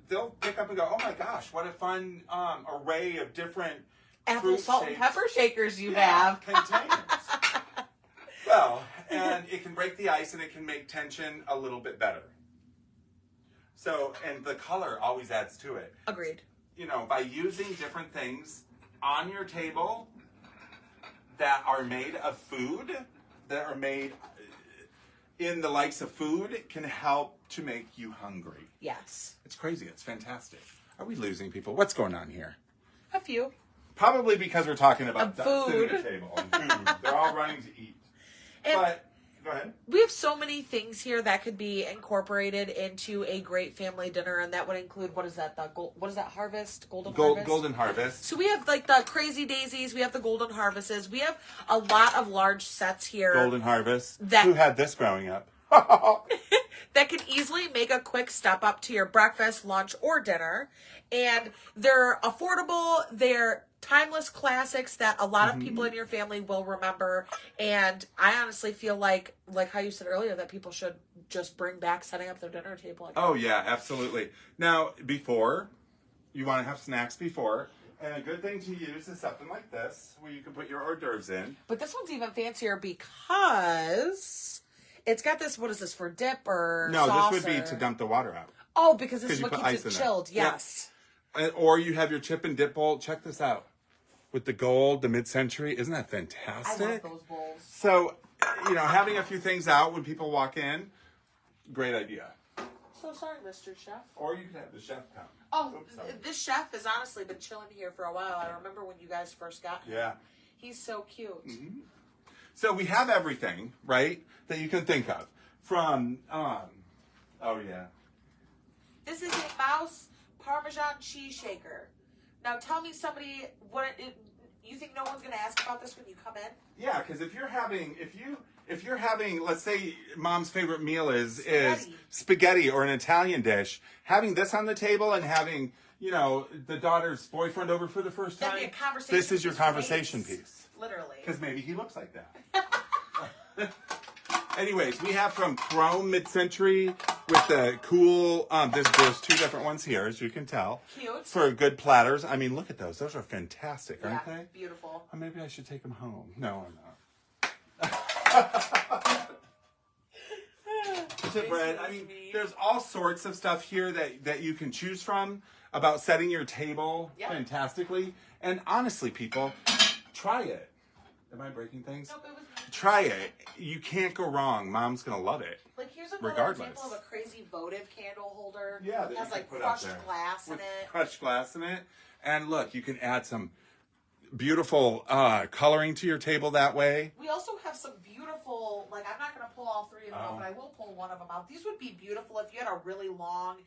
they'll pick up and go, oh my gosh, what a fun array of different Apple salt and pepper shakers you have. have. Containers. Well, and it can break the ice, and it can make tension a little bit better. So, and the color always adds to it. Agreed. By using different things on your table that are made of food, that are made in the likes of food, can help to make you hungry. Yes. It's crazy. It's fantastic. Are we losing people? What's going on here? A few. Probably because we're talking about food. sitting at a table and food. They're all running to eat. But go ahead. We have so many things here that could be incorporated into a great family dinner, and that would include, what is that? What is that? Harvest? Harvest? Golden harvest. So we have like the crazy daisies. We have the golden harvests. We have a lot of large sets here. Golden harvest. That- Who had this growing up? that can easily make a quick step up to your breakfast, lunch, or dinner. And they're affordable. They're timeless classics that a lot of people in your family will remember. And I honestly feel like how you said earlier, that people should just bring back setting up their dinner table again. Oh, yeah, absolutely. Now, you want to have snacks before, And a good thing to use is something like this, where you can put your hors d'oeuvres in. But this one's even fancier because it's got this, what is this, for dip or No, sauce this would be or- to dump the water out. Oh, because this is you what put keeps ice it in chilled. there. Yep. Yes. Or you have your chip and dip bowl. Check this out. With the gold, the mid-century. Isn't that I fantastic? love those bowls. So, having a few things out when people walk in, great idea. So sorry, Mr. Chef. Or you could have the chef come. Oh, Oops, sorry. this chef has honestly been chilling here for a while. I remember when you guys first got him. Yeah. He's so cute. Mm-hmm. So we have everything, right, that you can think of. From, oh yeah. This is a mouse Parmesan cheese shaker. Now tell me you think no one's going to ask about this when you come in? Yeah, because if you're having, let's say, mom's favorite meal is spaghetti or an Italian dish, having this on the table and having the daughter's boyfriend over for the first That'd time, be a conversation this is your piece. conversation piece. Literally. Because maybe he looks like that. Anyways, we have from Chrome Mid-Century with the cool, there's two different ones here, as you can tell. Cute. For good platters. I mean, look at those. Those are fantastic, Yeah, aren't they? beautiful. Or maybe I should take them home. No, I'm not. Bread. I mean, there's all sorts of stuff here that you can choose from about setting your table fantastically. And honestly, people, try it. Am I breaking things? Nope, it was me. Try it. You can't go wrong. Mom's gonna love it. Like here's another Regardless. example of a crazy votive candle holder. Yeah, It that has you like can put up crushed there. glass in With it. crushed glass in it. And look, you can add some beautiful coloring to your table that way. We also have some beautiful, like I'm not going to pull all three of them out, but I will pull one of them out. These would be beautiful if you had a really long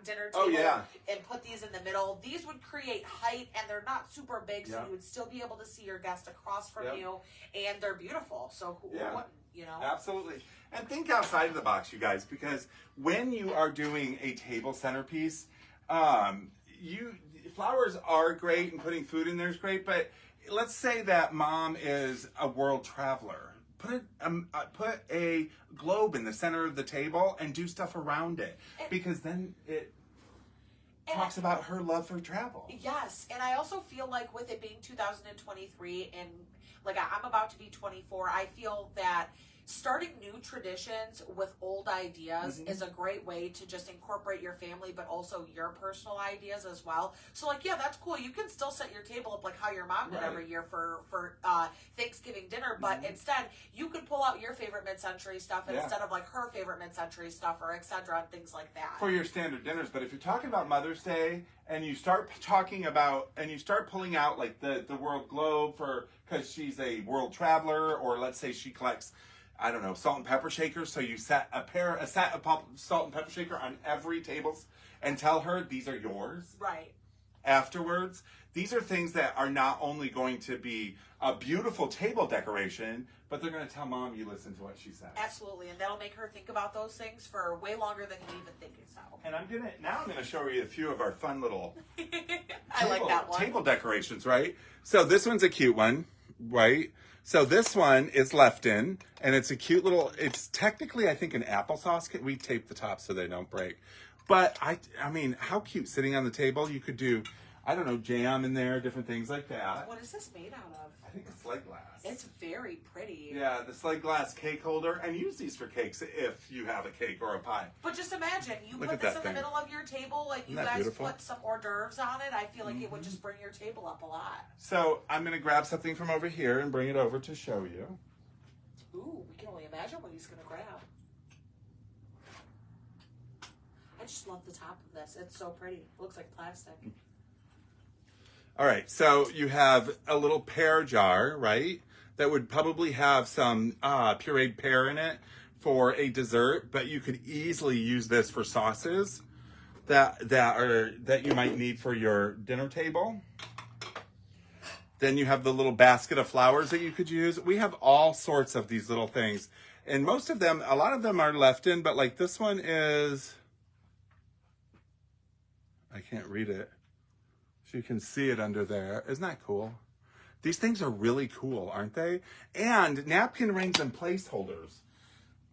dinner table and put these in the middle. These would create height and they're not super big, so you would still be able to see your guest across from you, and they're beautiful. So who wouldn't, Absolutely. And think outside of the box, you guys, because when you are doing a table centerpiece, flowers are great and putting food in there is great, but let's say that mom is a world traveler. Put a globe in the center of the table and do stuff around it, because then it talks about her love for travel. Yes, and I also feel like with it being 2023 and like I'm about to be 24, I feel that starting new traditions with old ideas is a great way to just incorporate your family, but also your personal ideas as well. So like, yeah, that's cool. You can still set your table up like how your mom did every year for Thanksgiving dinner, but instead you could pull out your favorite mid-century stuff instead of like her favorite mid-century stuff or etc. and things like that. For your standard dinners. But if you're talking about Mother's Day and you start talking about, and you start pulling out like the world globe because she's a world traveler, or let's say she collects, I don't know, salt and pepper shakers. So you set a set of salt and pepper shaker on every table and tell her these are yours. Right. Afterwards, these are things that are not only going to be a beautiful table decoration, but they're going to tell mom you listen to what she says. Absolutely, and that'll make her think about those things for way longer than you even think so. And I'm gonna show you a few of our fun little I like that one. Table decorations, right? So this one's a cute one, right? So this one is left in, and it's a cute little, it's technically, I think, an applesauce kit. We tape the top so they don't break. But, I mean, how cute, sitting on the table. You could do, I don't know, jam in there, different things like that. What is this made out of? I think it's slide glass. It's very pretty. Yeah, the slide glass cake holder. And use these for cakes if you have a cake or a pie. But just imagine, you Look put at this that in thing. the middle of your table, like you Isn't that guys beautiful? put some hors d'oeuvres on it. I feel like it would just bring your table up a lot. So I'm going to grab something from over here and bring it over to show you. Ooh, we can only imagine what he's going to grab. I just love the top of this. It's so pretty. It looks like plastic. All right, so you have a little pear jar, right? That would probably have some pureed pear in it for a dessert, but you could easily use this for sauces that you might need for your dinner table. Then you have the little basket of flowers that you could use. We have all sorts of these little things. And most of them, a lot of them are left in, but like this one is, I can't read it. So you can see it under there. Isn't that cool? These things are really cool, aren't they? And napkin rings and placeholders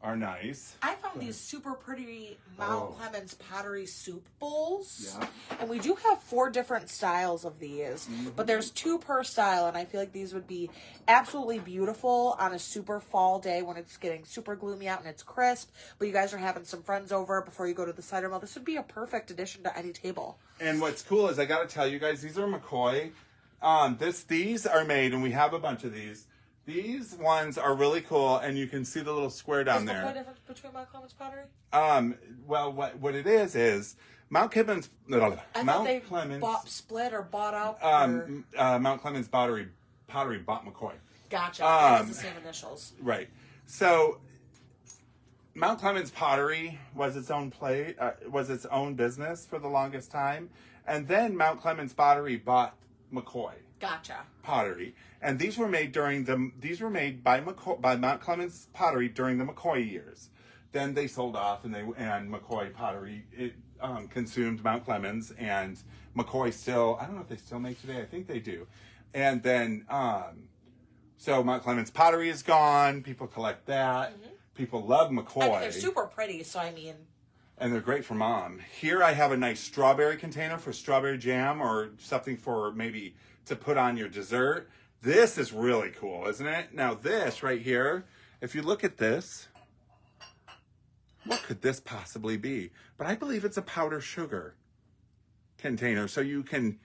are nice. I found these super pretty Mount Clemens pottery soup bowls. Yeah. And we do have 4 different styles of these, but there's 2 per style, and I feel like these would be absolutely beautiful on a super fall day when it's getting super gloomy out and it's crisp, but you guys are having some friends over before you go to the cider mill. This would be a perfect addition to any table. And what's cool is I got to tell you guys, these are McCoy. These are made, and we have a bunch of these. These ones are really cool, and you can see the little square down Is there. the difference between Mount Clemens pottery? Well, what it is Mount Clemens. I thought they Clemens split or bought up. Mount Clemens pottery bought McCoy. Gotcha. It's the same initials. Right. So Mount Clemens Pottery was its own was its own business for the longest time, and then Mount Clemens Pottery bought McCoy Gotcha. Pottery, and these were made by Mount Clemens Pottery during the McCoy years. Then they sold off, and McCoy Pottery consumed Mount Clemens, and McCoy still, I don't know if they still make today. I think they do. And then so Mount Clemens Pottery is gone. People collect that. Mm-hmm. People love McCoy. I mean, they're super pretty, so I mean. And they're great for mom. Here I have a nice strawberry container for strawberry jam or something for maybe to put on your dessert. This is really cool, isn't it? Now this right here, if you look at this, what could this possibly be? But I believe it's a powdered sugar container. So you can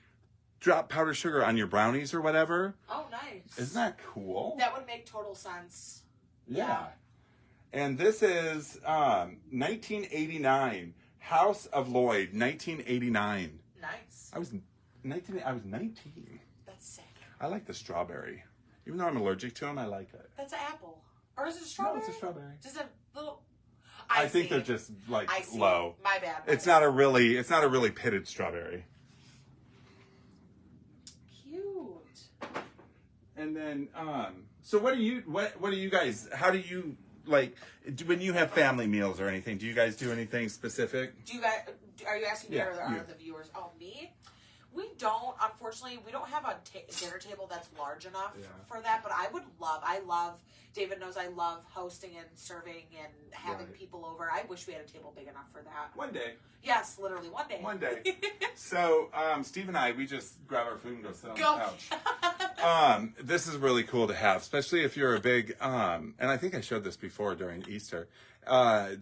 drop powdered sugar on your brownies or whatever. Oh, nice. Isn't that cool? That would make total sense. Yeah. And this is 1989. House of Lloyd, 1989. Nice. I was 19. That's sick. I like the strawberry. Even though I'm allergic to them, I like it. That's an apple. Or is it a strawberry? No, it's a strawberry. Just a little... I think they're just like I see. low. My bad. It's not a really pitted strawberry. Cute. And then so what do you guys, how do you like when you have family meals or anything, do you guys do anything specific? Do you guys, are you asking me Yeah, or are you. the viewers? Oh, me? We don't, unfortunately, we don't have a dinner table that's large enough for that, but I love, David knows I love hosting and serving and having people over. I wish we had a table big enough for that. One day. Yes, literally, one day. One day. So, Steve and I, we just grab our food and go sit on the couch. This is really cool to have, especially if you're a big, and I think I showed this before during Easter.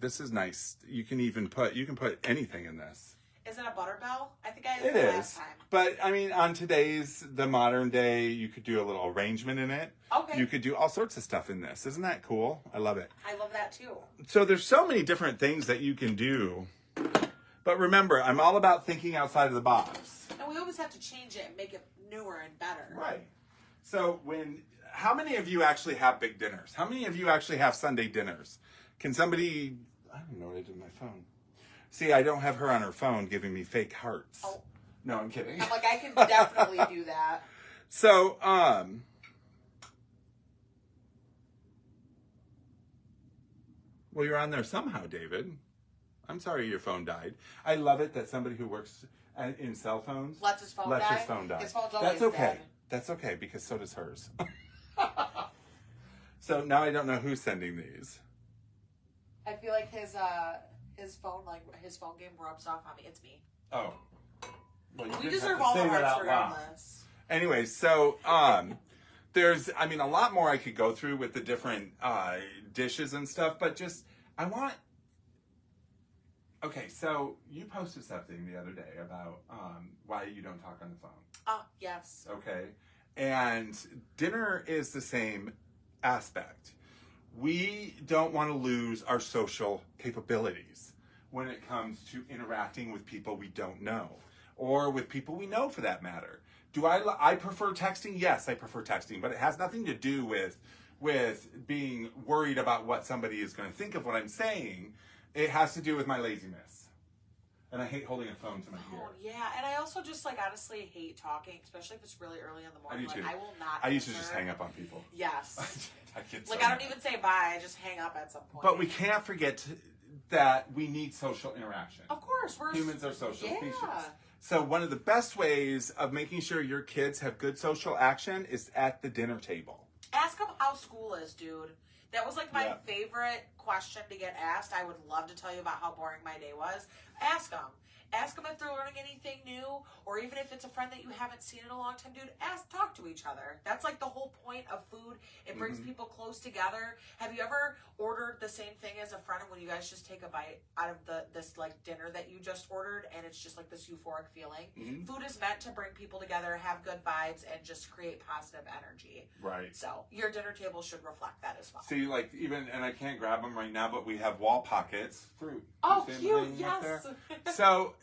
This is nice. You can put anything in this. Is it a Butterbell? I think I asked It that is. last time. But, I mean, on the modern day, you could do a little arrangement in it. Okay. You could do all sorts of stuff in this. Isn't that cool? I love it. I love that too. So there's so many different things that you can do. But remember, I'm all about thinking outside of the box. And we always have to change it and make it newer and better. Right. So how many of you actually have big dinners? How many of you actually have Sunday dinners? Can somebody, I don't know what I did with my phone. See, I don't have her on her phone giving me fake hearts. Oh. No, I'm kidding. I'm like, I can definitely do that. So, well, you're on there somehow, David. I'm sorry your phone died. I love it that somebody who works in cell phones Lets his phone die? his phone die. His phone's always That's okay. dead. That's okay because so does hers. So now I don't know who's sending these. I feel like his phone game rubs off on me. It's me. Oh. Well, We deserve all the hearts regardless. Anyway, so there's, I mean, a lot more I could go through with the different dishes and stuff, but okay, so you posted something the other day about why you don't talk on the phone. Oh, yes. Okay, and dinner is the same aspect. We don't want to lose our social capabilities when it comes to interacting with people we don't know or with people we know for that matter. Do I prefer texting? Yes, I prefer texting, but it has nothing to do with being worried about what somebody is going to think of what I'm saying. It has to do with my laziness. And I hate holding a phone to my ear. Oh, yeah. And I also just, honestly hate talking, especially if it's really early in the morning. I do too. I will not I used to answer. just hang up on people. Yes. I get I so don't even say bye. I just hang up at some point. But we can't forget that we need social interaction. Of course. Humans are social species. Yeah. So one of the best ways of making sure your kids have good social action is at the dinner table. Ask them how school is, dude. That was like my Yeah. favorite question to get asked. I would love to tell you about how boring my day was. Ask them. Ask them if they're learning anything new, or even if it's a friend that you haven't seen in a long time, dude. Talk to each other. That's like the whole point of food. It brings people close together. Have you ever ordered the same thing as a friend, and when you guys just take a bite out of this like dinner that you just ordered, and it's just like this euphoric feeling? Food is meant to bring people together, have good vibes, and just create positive energy. Right. So your dinner table should reflect that as well. See, like even, and I can't grab them right now, but we have wall pockets, fruit. Oh, You see cute! them hanging up there? Yes. So,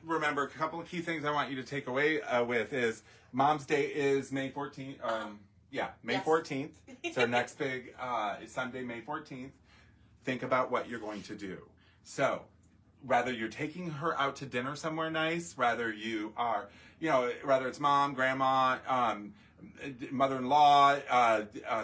remember a couple of key things I want you to take away with is Mom's Day is May 14th. May Yes. 14th. It's our next big Sunday, May 14th. Think about what you're going to do. So, whether you're taking her out to dinner somewhere nice, whether you are, whether it's mom, grandma, mother-in-law,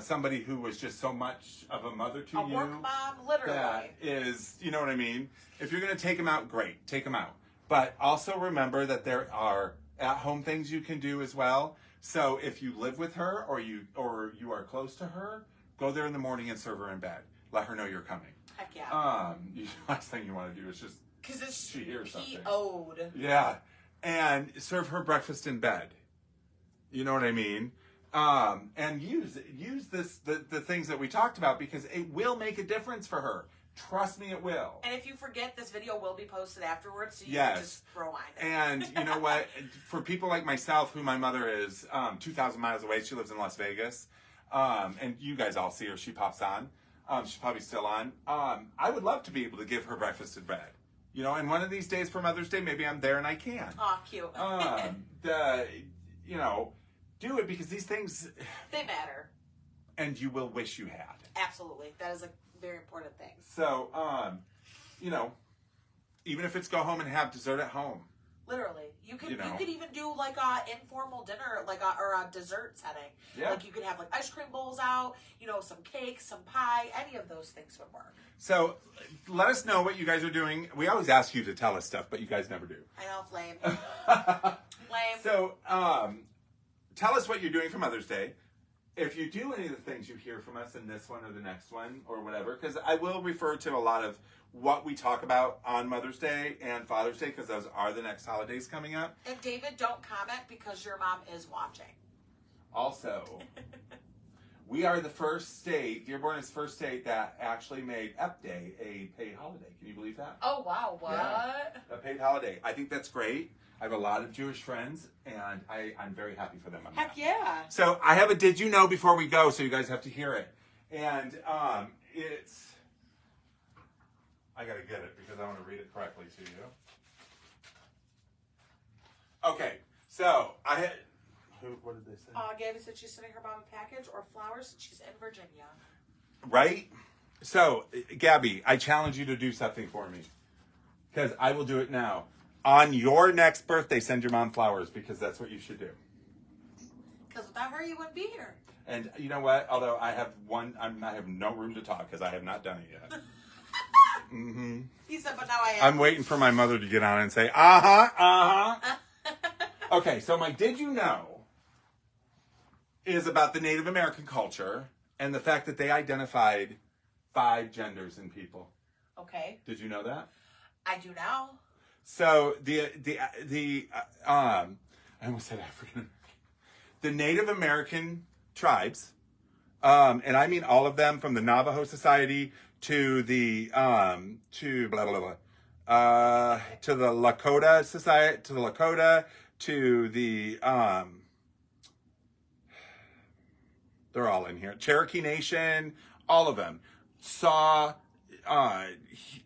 somebody who was just so much of a mother to A you. work mom, literally. That is, you know what I mean? If you're going to take them out, great, take them out. But also remember that there are at-home things you can do as well. So if you live with her or you are close to her, go there in the morning and serve her in bed. Let her know you're coming. Heck yeah. The last thing you want to do is just Because it's she hears something. PO'd. Yeah, and serve her breakfast in bed. You know what I mean? And use the things that we talked about because it will make a difference for her. Trust me, it will. And if you forget, this video will be posted afterwards, so you Yes. can just rewind it. And you know what? For people like myself, who my mother is 2,000 miles away, she lives in Las Vegas, and you guys all see her. She pops on. She's probably still on. I would love to be able to give her breakfast in bed. And one of these days for Mother's Day, maybe I'm there and I can. Aw, cute. Do it because these things, They matter. and you will wish you had. Absolutely. That is a very important thing. So, even if it's go home and have dessert at home. Literally. You could You know. you could even do like a informal dinner, or a dessert setting. Yeah. Like you could have like ice cream bowls out, some cakes, some pie, any of those things would work. So, let us know what you guys are doing. We always ask you to tell us stuff, but you guys never do. I know, lame. Lame. So, tell us what you're doing for Mother's Day. If you do any of the things you hear from us in this one or the next one or whatever, because I will refer to a lot of what we talk about on Mother's Day and Father's Day, because those are the next holidays coming up. And David, don't comment because your mom is watching. Also, we are the first state, Dearborn is the first state that actually made Ep Day a paid holiday. Can you believe that? Oh, wow. What? Yeah. A paid holiday. I think that's great. I have a lot of Jewish friends, and I'm very happy for them on Heck that. yeah. So I have a did you know before we go, so you guys have to hear it. And it's, I gotta get it because I want to read it correctly to you. Okay, so what did they say? Gabby said she's sending her mom a package or flowers and she's in Virginia. Right? So, Gabby, I challenge you to do something for me. Because I will do it now. On your next birthday, send your mom flowers because that's what you should do. Because without her, you wouldn't be here. And you know what? Although I have I have no room to talk because I have not done it yet. He said, but now I am. I'm waiting for my mother to get on and say, Okay, so my did you know is about the Native American culture and the fact that they identified 5 genders in people. Okay. Did you know that? I do now. So I almost said African American. The Native American tribes, and I mean all of them, from the Navajo Society to the to blah blah blah, to the Lakota Society, to the Lakota, to the they're all in here. Cherokee Nation, all of them saw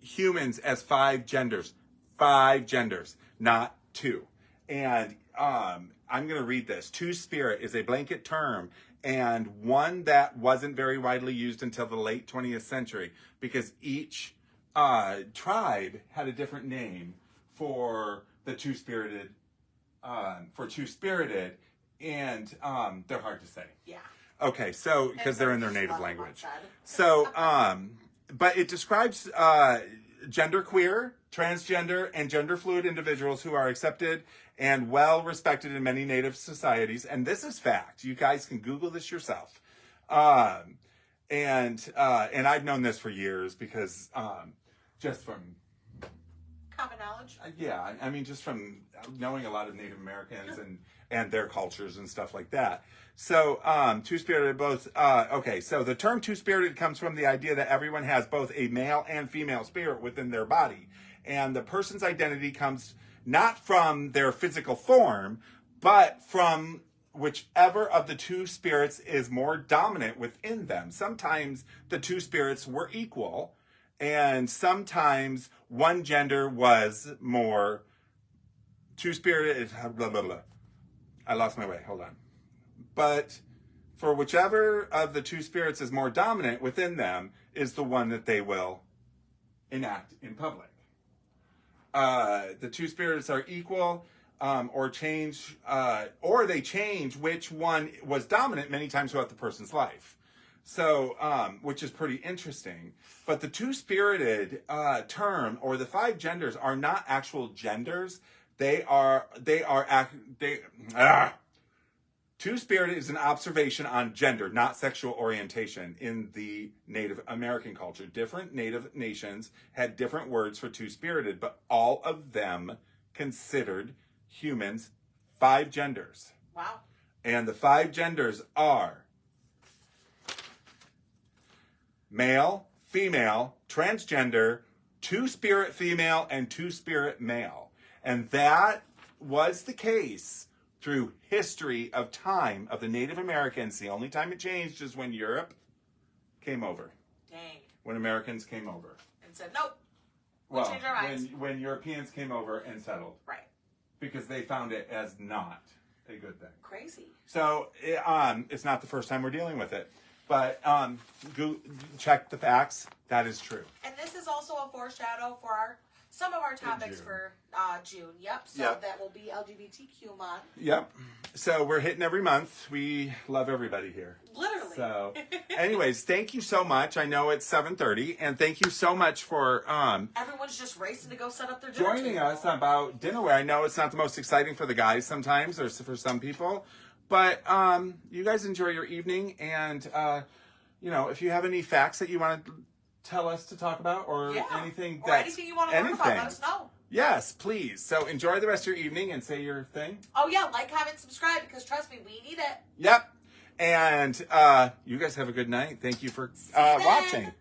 humans as 5 genders. 5 genders, not 2. And I'm going to read this. Two-spirit is a blanket term and one that wasn't very widely used until the late 20th century because each tribe had a different name for the two-spirited, and they're hard to say. Yeah. Okay, so because they're in their Just native love them language. outside. So, but it describes genderqueer, transgender, and gender fluid individuals who are accepted and well respected in many Native societies. And this is fact. You guys can Google this yourself. and I've known this for years because just from Common knowledge. yeah, I mean, just from knowing a lot of Native Americans and their cultures and stuff like that. So, two-spirited both, okay, so the term two-spirited comes from the idea that everyone has both a male and female spirit within their body. And the person's identity comes not from their physical form, but from whichever of the two spirits is more dominant within them. Sometimes the two spirits were equal, and sometimes one gender was more two-spirited. Blah, blah, blah. I lost my way. Hold on. But for whichever of the two spirits is more dominant within them is the one that they will enact in public. The two spirits are equal, or change, or they change which one was dominant many times throughout the person's life. So, which is pretty interesting. But the two-spirited term, or the five genders, are not actual genders. Two-spirited is an observation on gender, not sexual orientation in the Native American culture. Different Native nations had different words for two-spirited, but all of them considered humans five genders. Wow. And the five genders are male, female, transgender, two-spirit female, and two-spirit male. And that was the case through history of time of the Native Americans. The only time it changed is when Europe came over. Dang. When Americans came over. And said, nope. We'll change our minds. When Europeans came over and settled. Right. Because they found it as not a good thing. Crazy. So it's not the first time we're dealing with it. But go check the facts. That is true. And this is also a foreshadow for some of our topics for June. Yep. So Yep. that will be LGBTQ month. Yep. So we're hitting every month. We love everybody here. Literally. So, anyways, thank you so much. I know it's 7:30, and thank you so much for Everyone's just racing to go set up their dinner joining table. us about dinnerware. I know it's not the most exciting for the guys sometimes, or for some people, but you guys enjoy your evening, and if you have any facts that you want to tell us to talk about, or anything or anything you want to learn about, let us know. Yes, please. So enjoy the rest of your evening and say your thing. Oh yeah, like, comment, subscribe, because trust me, we need it. Yep. And you guys have a good night. Thank you for See you then. watching.